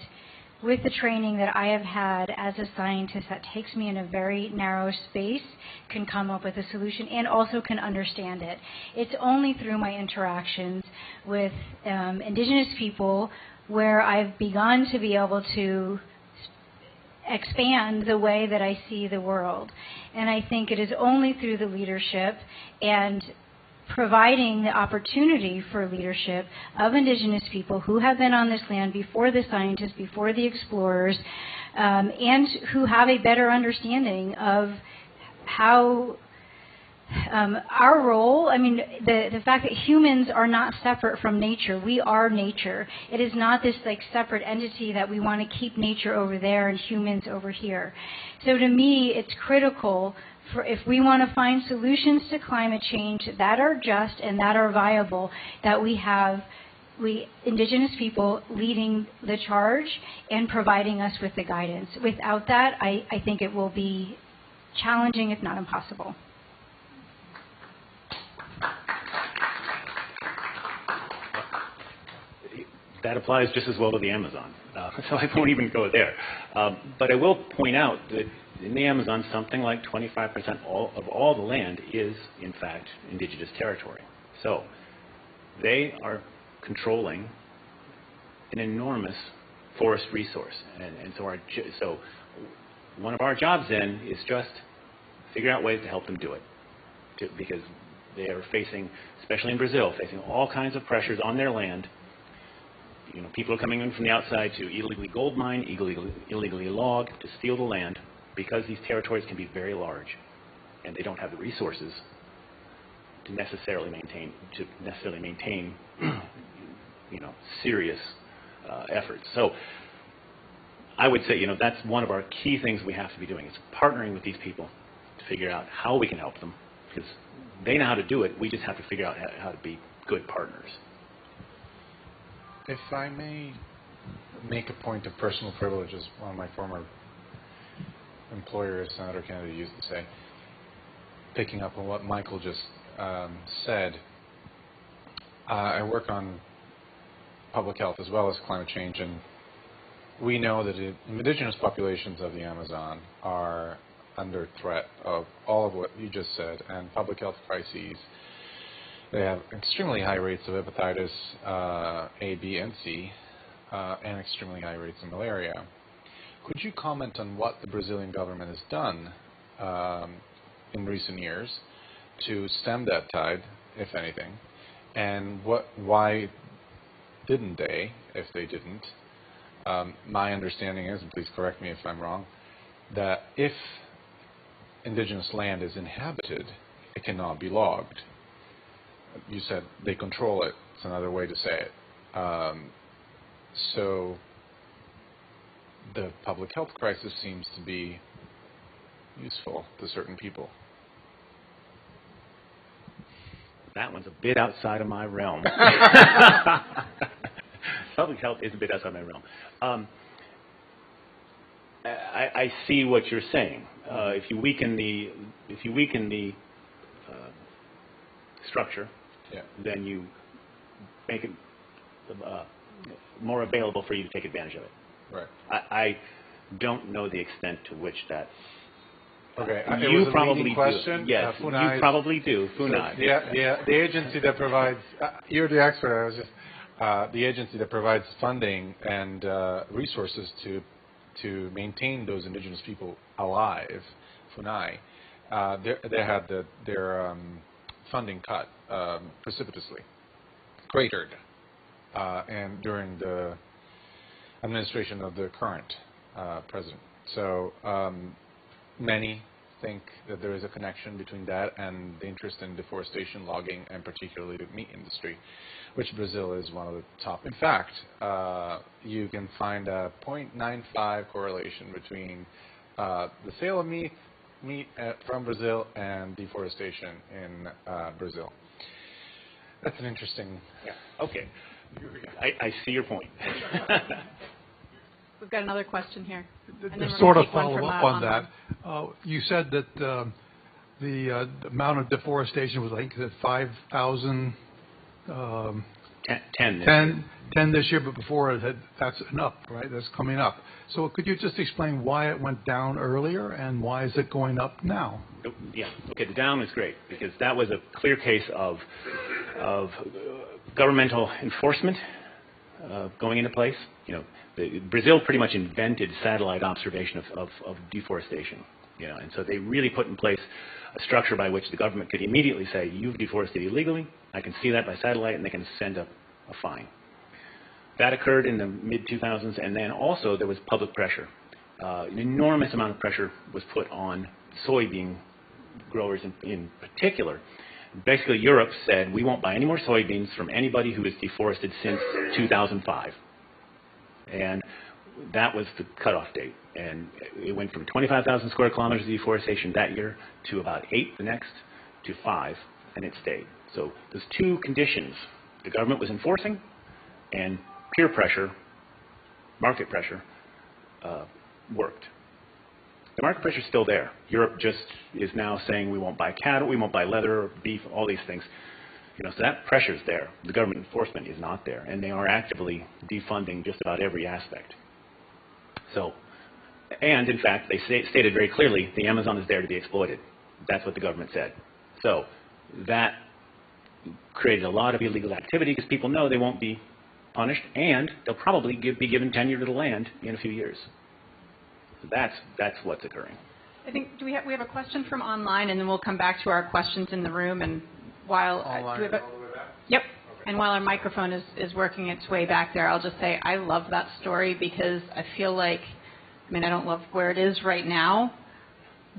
S5: with the training that I have had as a scientist that takes me in a very narrow space can come up with a solution and also can understand it. It's only through my interactions with indigenous people where I've begun to be able to expand the way that I see the world. And I think it is only through the leadership and providing the opportunity for leadership of indigenous people who have been on this land before the scientists, before the explorers, and who have a better understanding of how Our role, I mean, the fact that humans are not separate from nature. We are nature. It is not this like separate entity that we want to keep nature over there and humans over here. So to me, it's critical for if we want to find solutions to climate change that are just and that are viable, that we Indigenous people leading the charge and providing us with the guidance. Without that, I think it will be challenging, if not impossible.
S6: That applies just as well to the Amazon, so I won't even go there. But I will point out that in the Amazon, something like 25% of all the land is, in fact, indigenous territory. So they are controlling an enormous forest resource. And so one of our jobs then is just figure out ways to help them do it, because they are facing, especially in Brazil, facing all kinds of pressures on their land. You know, people are coming in from the outside to illegally gold mine, illegally log, to steal the land, because these territories can be very large, and they don't have the resources to necessarily maintain, you know, serious efforts. So I would say, you know, that's one of our key things we have to be doing, is partnering with these people to figure out how we can help them, because they know how to do it. We just have to figure out how to be good partners.
S3: If I may make a point of personal privilege, as one of my former employers, Senator Kennedy, used to say, picking up on what Michael just said, I work on public health as well as climate change, and we know that indigenous populations of the Amazon are under threat of all of what you just said, and public health crises. They have extremely high rates of hepatitis A, B, and C, and extremely high rates of malaria. Could you comment on what the Brazilian government has done in recent years to stem that tide, if anything, and why didn't they, if they didn't? My understanding is, and please correct me if I'm wrong, that if indigenous land is inhabited, it cannot be logged. You said they control it. It's another way to say it. So the public health crisis seems to be useful to certain people.
S6: That one's a bit outside of my realm. Public health is a bit outside my realm. I see what you're saying. If you weaken the structure, yeah, then you make it more available for you to take advantage of it.
S3: Right.
S6: I don't know the extent to which that's.
S3: Okay.
S6: You probably
S3: question.
S6: do. Yes, you probably do. FUNAI.
S3: So the agency that provides. You're the expert. I was just the agency that provides funding and resources to maintain those indigenous people alive. FUNAI. They had their funding cut precipitously, cratered, and during the administration of the current president. So many think that there is a connection between that and the interest in deforestation, logging, and particularly the meat industry, which Brazil is one of the top. In fact, you can find a 0.95 correlation between the sale of meat from Brazil and deforestation in Brazil. That's an interesting.
S6: Yeah. Okay. I see your point.
S4: We've got another question here.
S1: To sort of follow up on that, you said that the amount of deforestation was, I think, 5,000. 10 this year, but before it had, that's up, right? That's coming up. So could you just explain why it went down earlier and why is it going up now?
S6: Yeah, okay, the down is great because that was a clear case of governmental enforcement going into place. You know, Brazil pretty much invented satellite observation of deforestation. You know, and so they really put in place a structure by which the government could immediately say, you've deforested illegally, I can see that by satellite, and they can send a fine. That occurred in the mid-2000s, and then also there was public pressure. An enormous amount of pressure was put on soy being growers in particular. Basically, Europe said, we won't buy any more soybeans from anybody who has deforested since 2005. And that was the cutoff date. And it went from 25,000 square kilometers of deforestation that year to about 8 the next, to 5, and it stayed. So those two conditions the government was enforcing and peer pressure, market pressure, worked. The market pressure is still there. Europe just is now saying we won't buy cattle, we won't buy leather, beef, all these things. You know, so that pressure is there. The government enforcement is not there, and they are actively defunding just about every aspect. So, and in fact, they stated very clearly the Amazon is there to be exploited. That's what the government said. So that created a lot of illegal activity because people know they won't be punished, and they'll probably be given tenure to the land in a few years. So that's what's occurring.
S4: I think we have a question from online, and then we'll come back to our questions in the room. And while
S3: Online,
S4: do we have
S3: all the way back?
S4: Yep. Okay. And while our microphone is working its way back there, I'll just say I love that story because I feel like, I mean, I don't love where it is right now,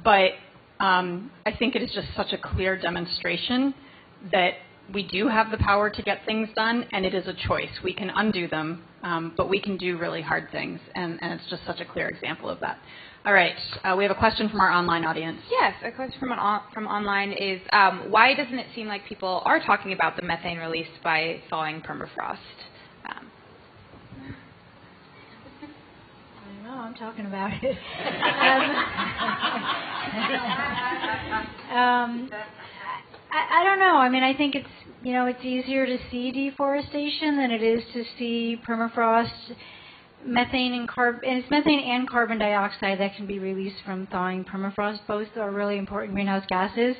S4: but I think it is just such a clear demonstration that we do have the power to get things done, and it is a choice. We can undo them, but we can do really hard things, and it's just such a clear example of that. All right, we have a question from our online audience.
S9: Yes, a question from online is, why doesn't it seem like people are talking about the methane released by thawing permafrost?
S5: I know, I'm talking about it. I don't know. I mean, I think it's, you know, it's easier to see deforestation than it is to see permafrost, methane and carbon. And it's methane and carbon dioxide that can be released from thawing permafrost. Both are really important greenhouse gases.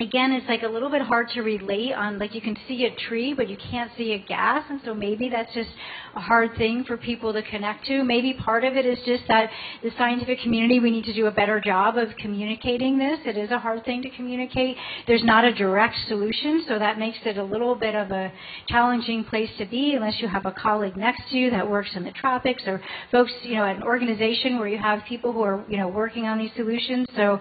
S5: Again, it's like a little bit hard to relate on, like you can see a tree, but you can't see a gas, and so maybe that's just a hard thing for people to connect to. Maybe part of it is just that the scientific community, we need to do a better job of communicating this. It is a hard thing to communicate. There's not a direct solution, so that makes it a little bit of a challenging place to be unless you have a colleague next to you that works in the tropics, or folks, you know, at an organization where you have people who are, you know, working on these solutions. So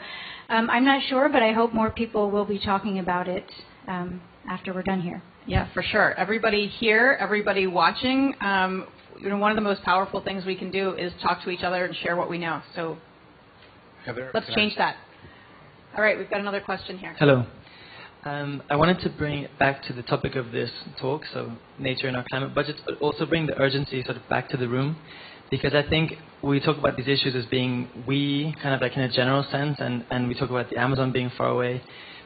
S5: I'm not sure, but I hope more people will be talking about it after we're done here.
S4: Yeah, for sure. Everybody here, everybody watching, you know, one of the most powerful things we can do is talk to each other and share what we know. So let's change that. All right, we've got another question here.
S10: Hello. I wanted to bring it back to the topic of this talk, so nature and our climate budgets, but also bring the urgency sort of back to the room. Because I think we talk about these issues as being we, kind of like in a general sense, and we talk about the Amazon being far away.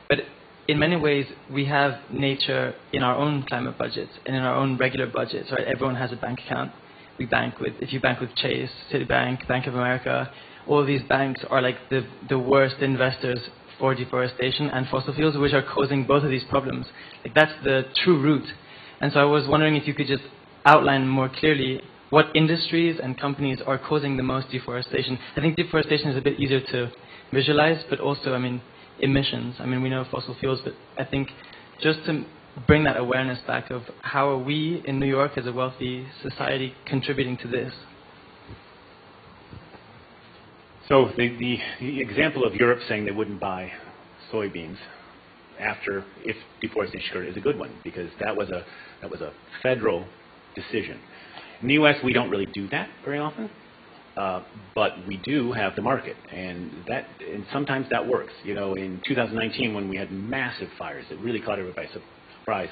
S10: But in many ways, we have nature in our own climate budgets and in our own regular budgets, right? Everyone has a bank account. We bank with, if you bank with Chase, Citibank, Bank of America, all of these banks are like the worst investors for deforestation and fossil fuels, which are causing both of these problems. Like that's the true root. And so I was wondering if you could just outline more clearly what industries and companies are causing the most deforestation. I think deforestation is a bit easier to visualize, but also, I mean, emissions. I mean, we know fossil fuels, but I think just to bring that awareness back of how are we in New York as a wealthy society contributing to this?
S6: So the example of Europe saying they wouldn't buy soybeans after if deforestation occurred is a good one, because that was a federal decision. In the U.S., we don't really do that very often, but we do have the market, and sometimes that works. You know, in 2019, when we had massive fires that really caught everybody by surprise,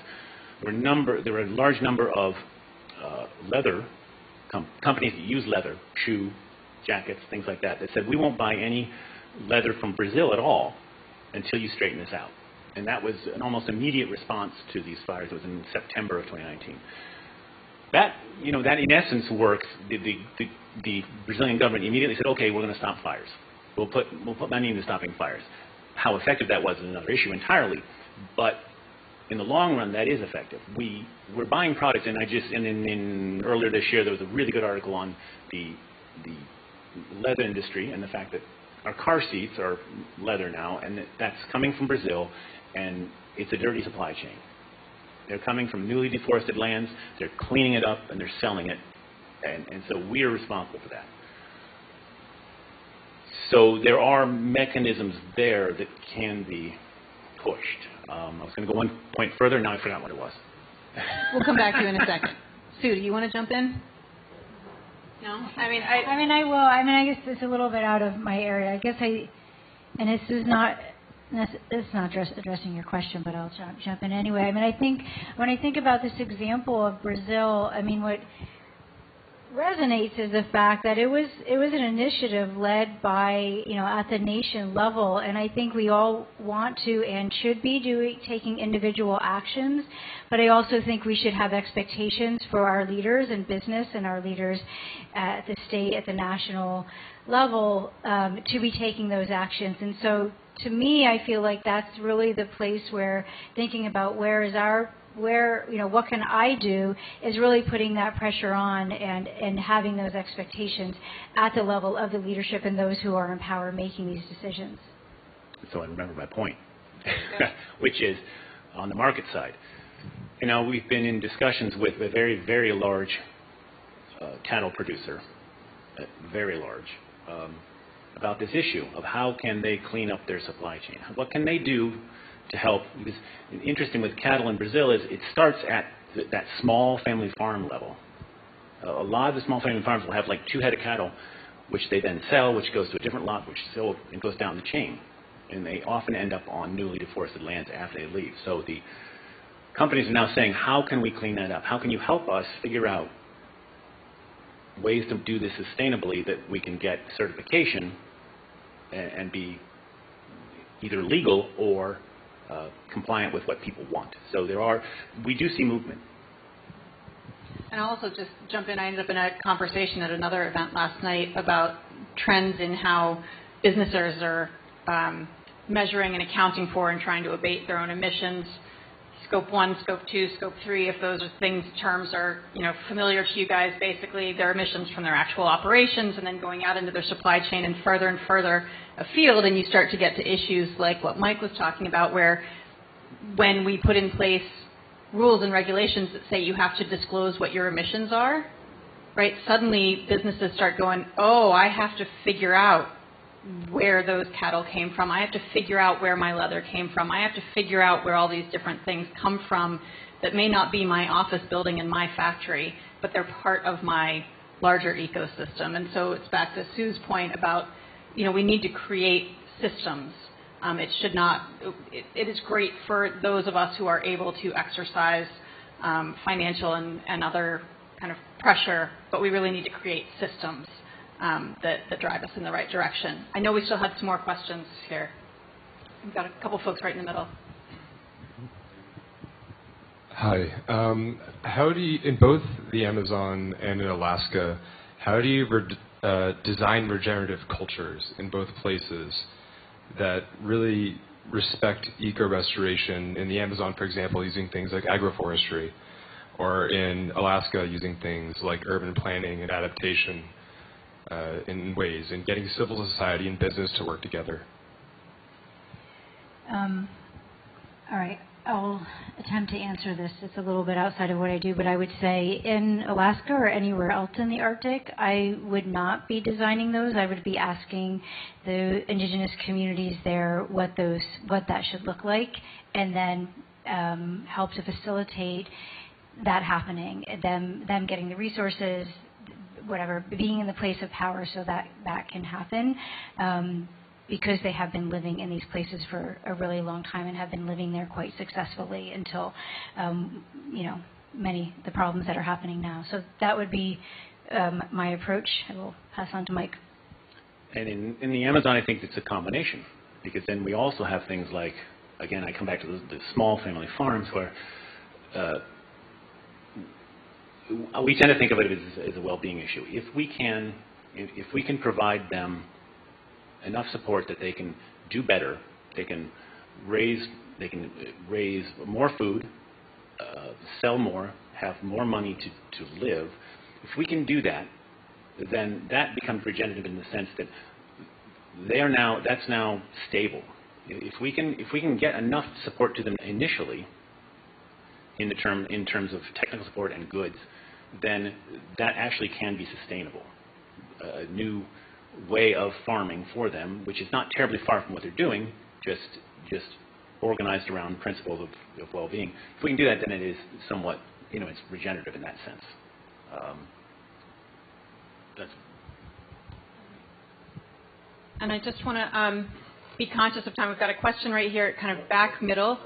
S6: there were a large number of leather companies that use leather, shoe, jackets, things like that, that said we won't buy any leather from Brazil at all until you straighten this out. And that was an almost immediate response to these fires. It was in September of 2019. That, you know, that in essence works. The Brazilian government immediately said, okay, we're going to stop fires. We'll put money into stopping fires. How effective that was is another issue entirely. But in the long run, that is effective. We're buying products, and in earlier this year, there was a really good article on the leather industry and the fact that our car seats are leather now, and that's coming from Brazil, and it's a dirty supply chain. They're coming from newly deforested lands, they're cleaning it up, and they're selling it, and so we are responsible for that. So there are mechanisms there that can be pushed. I was going to go one point further. Now I forgot what it was.
S4: We'll come back to you in a second. Sue, do you want to jump in? No?
S5: I will. I guess it's a little bit out of my area. And this is not addressing your question, but I'll jump in anyway. I think when I think about this example of Brazil, what resonates is the fact that it was an initiative led by, at the nation level, and I think we all want to and should be taking individual actions, but I also think we should have expectations for our leaders in business and our leaders at the state, at the national level, to be taking those actions. And so to me, I feel like that's really the place where thinking about what can I do is really putting that pressure on and having those expectations at the level of the leadership and those who are in power making these decisions.
S6: So I remember my point, which is on the market side. We've been in discussions with a very, very large cattle producer, very large, about this issue of how can they clean up their supply chain. What can they do to help? Because interesting with cattle in Brazil is it starts at that small family farm level. A lot of the small family farms will have like 2 head of cattle, which they then sell, which goes to a different lot, which is sold, and goes down the chain. And they often end up on newly deforested lands after they leave. So the companies are now saying, how can we clean that up? How can you help us figure out ways to do this sustainably that we can get certification and be either legal or compliant with what people want. So we do see movement.
S4: And I'll also just jump in. I ended up in a conversation at another event last night about trends in how businesses are measuring and accounting for and trying to abate their own emissions. Scope 1, Scope 2, Scope 3, if those terms are familiar to you guys, basically their emissions from their actual operations and then going out into their supply chain and further afield, and you start to get to issues like what Mike was talking about, where when we put in place rules and regulations that say you have to disclose what your emissions are, right, suddenly businesses start going, oh, I have to figure out where those cattle came from. I have to figure out where my leather came from. I have to figure out where all these different things come from that may not be my office building in my factory, but they're part of my larger ecosystem. And so it's back to Sue's point about, we need to create systems. It is great for those of us who are able to exercise financial and other kind of pressure, but we really need to create systems that drive us in the right direction. I know we still had some more questions here. We've got a couple folks right in the middle.
S11: Hi. How do you, in both the Amazon and in Alaska, how do you design regenerative cultures in both places that really respect eco-restoration? In the Amazon, for example, using things like agroforestry, or in Alaska, using things like urban planning and adaptation in ways, and getting civil society and business to work together?
S5: All right. I'll attempt to answer this. It's a little bit outside of what I do, but I would say in Alaska or anywhere else in the Arctic, I would not be designing those. I would be asking the indigenous communities there what that should look like, and then help to facilitate that happening, them getting the resources, whatever, being in the place of power so that that can happen. Because they have been living in these places for a really long time and have been living there quite successfully until, the problems that are happening now. So that would be my approach. I will pass on to Mike.
S6: And in the Amazon, I think it's a combination, because then we also have things like, again, I come back to the small family farms where we tend to think of it as a well-being issue. If we can provide them enough support that they can do better, they can raise more food, sell more, have more money to live. If we can do that, then that becomes regenerative in the sense that that's now stable. If we can get enough support to them initially, in terms of technical support and goods, then that actually can be sustainable. way of farming for them, which is not terribly far from what they're doing, just organized around principles of well-being. If we can do that, then it is somewhat, it's regenerative in that sense.
S4: And I just want to be conscious of time. We've got a question right here, kind of back middle.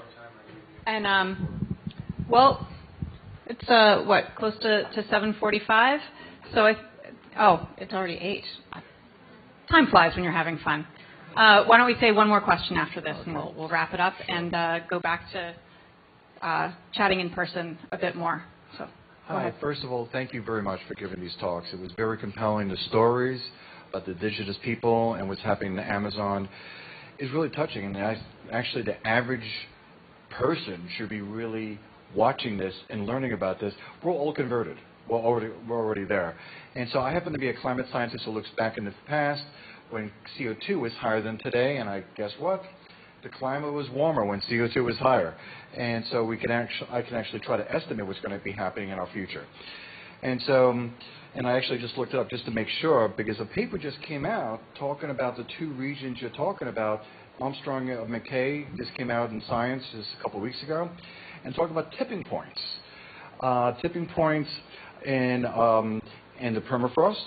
S4: And, well, it's, close to 7:45? So it's already 8. Time flies when you're having fun. Why don't we say one more question after this, and we'll wrap it up and go back to chatting in person a bit more. So,
S12: Hi. First of all, thank you very much for giving these talks. It was very compelling. The stories about the indigenous people and what's happening in the Amazon is really touching. And actually, the average person should be really watching this and learning about this. We're all converted. We're already there. And so I happen to be a climate scientist who looks back in the past when CO2 was higher than today, and I guess what? The climate was warmer when CO2 was higher. And so I can actually try to estimate what's going to be happening in our future. And so, and I actually just looked it up just to make sure, because a paper just came out talking about the 2 regions you're talking about. Armstrong of McKay just came out in Science just a couple of weeks ago, and talking about tipping points. Tipping points in the permafrost.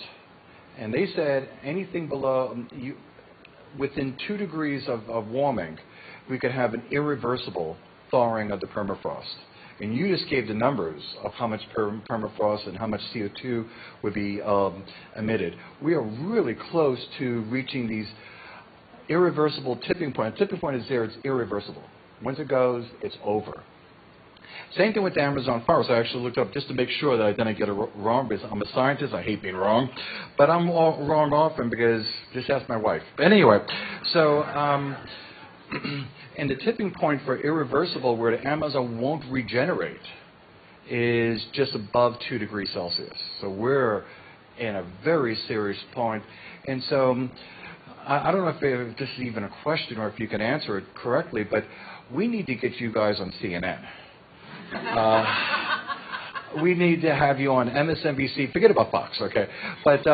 S12: And they said anything below, within 2 degrees of warming, we could have an irreversible thawing of the permafrost. And you just gave the numbers of how much permafrost and how much CO2 would be emitted. We are really close to reaching these irreversible tipping points. Tipping point is there, it's irreversible. Once it goes, it's over. Same thing with the Amazon forest. I actually looked up just to make sure that I didn't get it wrong, because I'm a scientist. I hate being wrong. But I'm wrong often, because just ask my wife. But anyway, so and the tipping point for irreversible, where the Amazon won't regenerate, is just above 2 degrees Celsius. So we're in a very serious point. And so I don't know if this is even a question or if you can answer it correctly, but we need to get you guys on CNN. We need to have you on MSNBC. Forget about Fox, okay? But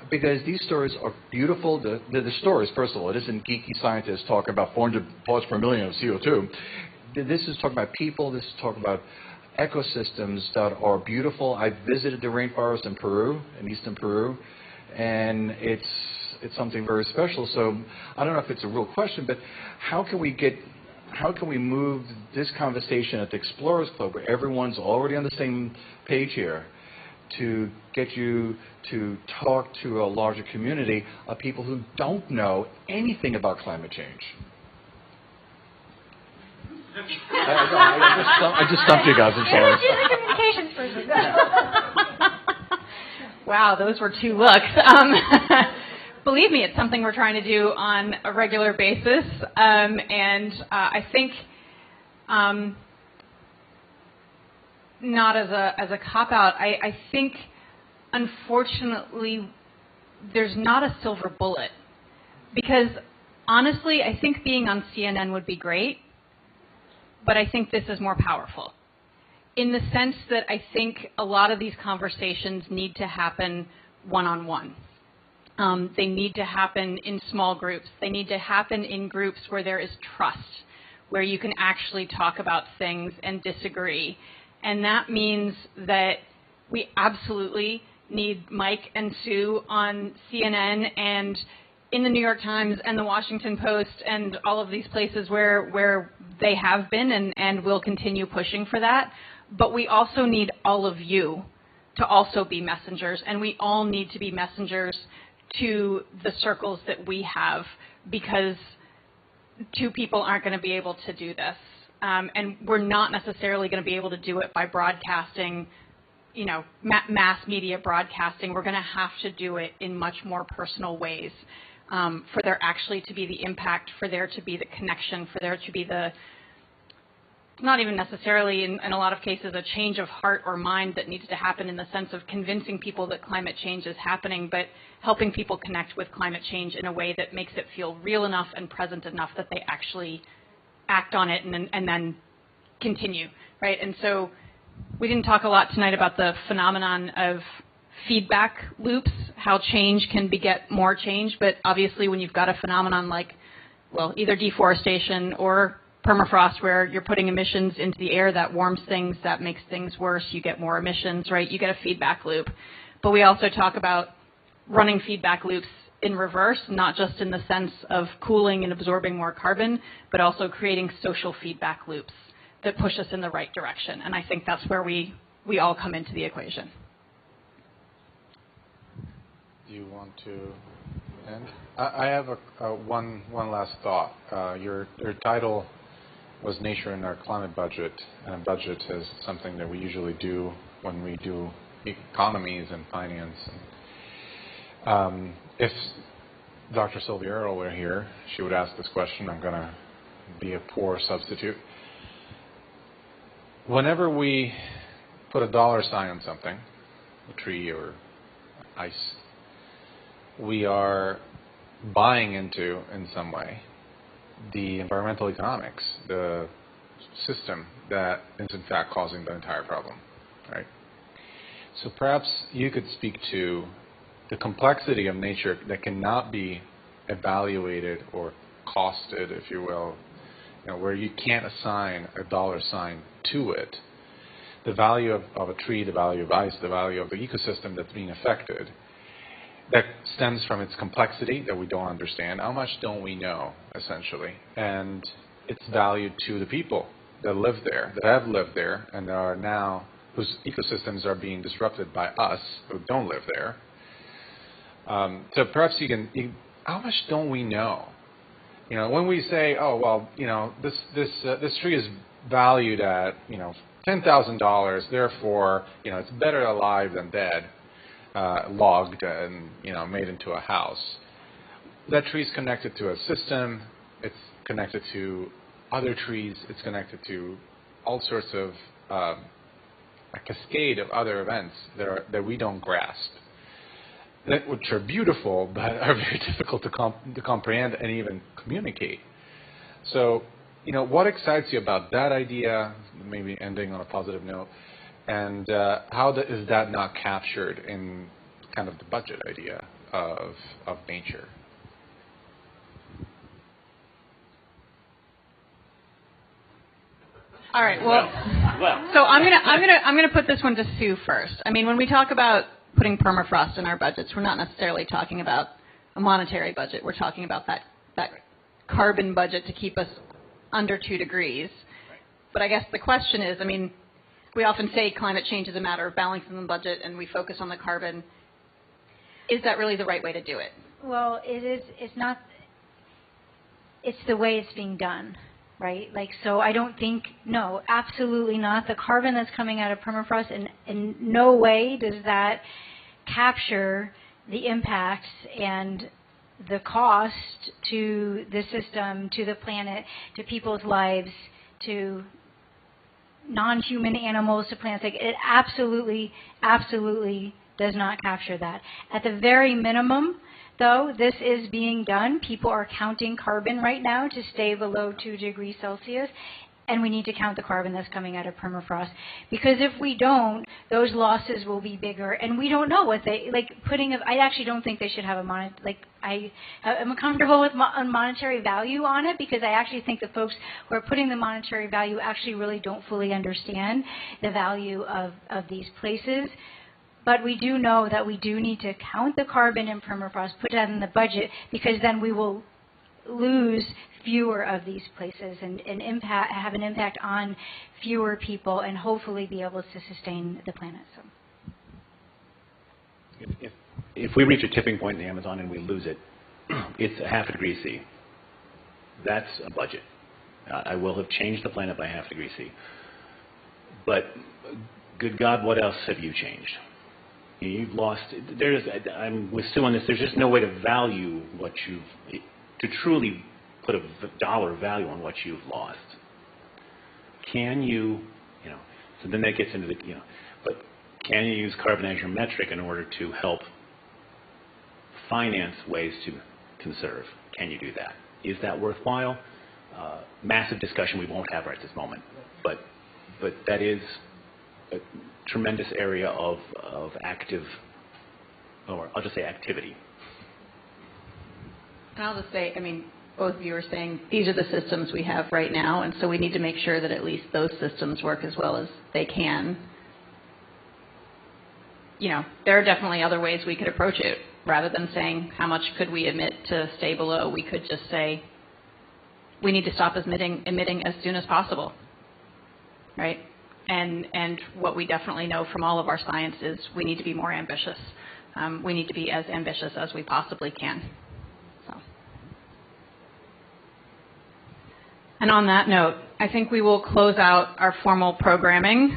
S12: because these stories are beautiful. The stories, first of all, it isn't geeky scientists talking about 400 parts per million of CO2. This is talking about people. This is talking about ecosystems that are beautiful. I visited the rainforest in Peru, in eastern Peru, and it's something very special. So I don't know if it's a real question, but how can we move this conversation at the Explorers Club, where everyone's already on the same page here, to get you to talk to a larger community of people who don't know anything about climate change? I just stumped you guys. I'm sorry.
S5: She's a communications person.
S4: Wow, those were 2 looks. Believe me, it's something we're trying to do on a regular basis, and I think not as a cop-out. I think, unfortunately, there's not a silver bullet, because honestly, I think being on CNN would be great, but I think this is more powerful, in the sense that I think a lot of these conversations need to happen one-on-one. They need to happen in small groups. They need to happen in groups where there is trust, where you can actually talk about things and disagree. And that means that we absolutely need Mike and Sue on CNN and in the New York Times and the Washington Post and all of these places where they have been and will continue pushing for that. But we also need all of you to also be messengers, and we all need to be messengers to the circles that we have, because 2 people aren't going to be able to do this. And we're not necessarily going to be able to do it by broadcasting, mass media broadcasting. We're going to have to do it in much more personal ways, for there actually to be the impact, for there to be the connection, for there to be the, not even necessarily in a lot of cases, a change of heart or mind that needs to happen in the sense of convincing people that climate change is happening, but helping people connect with climate change in a way that makes it feel real enough and present enough that they actually act on it and then continue, right? And so we didn't talk a lot tonight about the phenomenon of feedback loops how change can beget more change, but obviously when you've got a phenomenon like, well, either deforestation or permafrost where you're putting emissions into the air that warms things, that makes things worse, you get more emissions, right? You get a feedback loop. But we also talk about running feedback loops in reverse, not just in the sense of cooling and absorbing more carbon, but also creating social feedback loops that push us in the right direction. And I think that's where we all come into the equation.
S3: Do you want to end? I have one last thought. Your title was Nature in Our Climate Budget, and a budget is something that we usually do when we do economies and finance. If Dr. Sylvia Earle were here, she would ask this question. I'm going to be a poor substitute. Whenever we put a dollar sign on something, a tree or ice, we are buying into, in some way, the environmental economics, the system that is in fact causing the entire problem, right? So perhaps you could speak to the complexity of nature that cannot be evaluated or costed, if you will, where you can't assign a dollar sign to it. The value of a tree, the value of ice, the value of the ecosystem that's being affected, that stems from its complexity that we don't understand. How much don't we know, essentially? And its value to the people that live there, that have lived there, and are now, whose ecosystems are being disrupted by us who don't live there. So perhaps how much don't we know? When we say, oh, well, this tree is valued at, $10,000, therefore, it's better alive than dead, logged and, made into a house. That tree is connected to a system. It's connected to other trees. It's connected to all sorts of a cascade of other events that we don't grasp, which are beautiful but are very difficult to comprehend and even communicate. So, what excites you about that idea, maybe ending on a positive note, and how is that not captured in kind of the budget idea of nature?
S4: All right. Well, so I'm gonna put this one to Sue first. I mean, when we talk about putting permafrost in our budgets, we're not necessarily talking about a monetary budget. We're talking about that carbon budget to keep us under 2 degrees. But I guess the question is, I mean, we often say climate change is a matter of balancing the budget and we focus on the carbon. Is that really the right way to do it?
S5: Well, it is. It's not. It's the way it's being done, right? So I don't think, no, absolutely not. The carbon that's coming out of permafrost, in no way does that capture the impacts and the cost to the system, to the planet, to people's lives, to non-human animals, to plants. It absolutely, absolutely does not capture that. At the very minimum, though, this is being done. People are counting carbon right now to stay below 2 degrees Celsius. And we need to count the carbon that's coming out of permafrost. Because if we don't, those losses will be bigger. And we don't know what they, I actually don't think they should have I'm comfortable with a monetary value on it, because I actually think the folks who are putting the monetary value actually really don't fully understand the value of these places. But we do know that we do need to count the carbon in permafrost, put that in the budget, because then we will lose fewer of these places and have an impact on fewer people and hopefully be able to sustain the planet. So,
S6: if we reach a tipping point in the Amazon and we lose it, it's a 0.5 degree C. That's a budget. I will have changed the planet by 0.5 degree C. But good God, what else have you changed? You've lost. I'm with Sue on this. There's just no way to value what to truly put a dollar value on what you've lost. Can you, so then that gets into but can you use carbon as your metric in order to help finance ways to conserve? Can you do that? Is that worthwhile? Massive discussion we won't have right this moment, but that is a tremendous area of active or I'll just say activity.
S4: And I'll just say, I mean, both of you are saying these are the systems we have right now, and so we need to make sure that at least those systems work as well as they can. You know, there are definitely other ways we could approach it. Rather than saying how much could we emit to stay below, we could just say we need to stop emitting as soon as possible, right? And what we definitely know from all of our science is we need to be more ambitious. We need to be as ambitious as we possibly can. So. And on that note, I think we will close out our formal programming.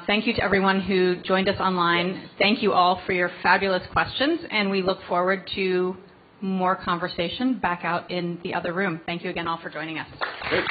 S4: Thank you to everyone who joined us online. Thank you all for your fabulous questions, and we look forward to more conversation back out in the other room. Thank you again all for joining us.
S6: Great.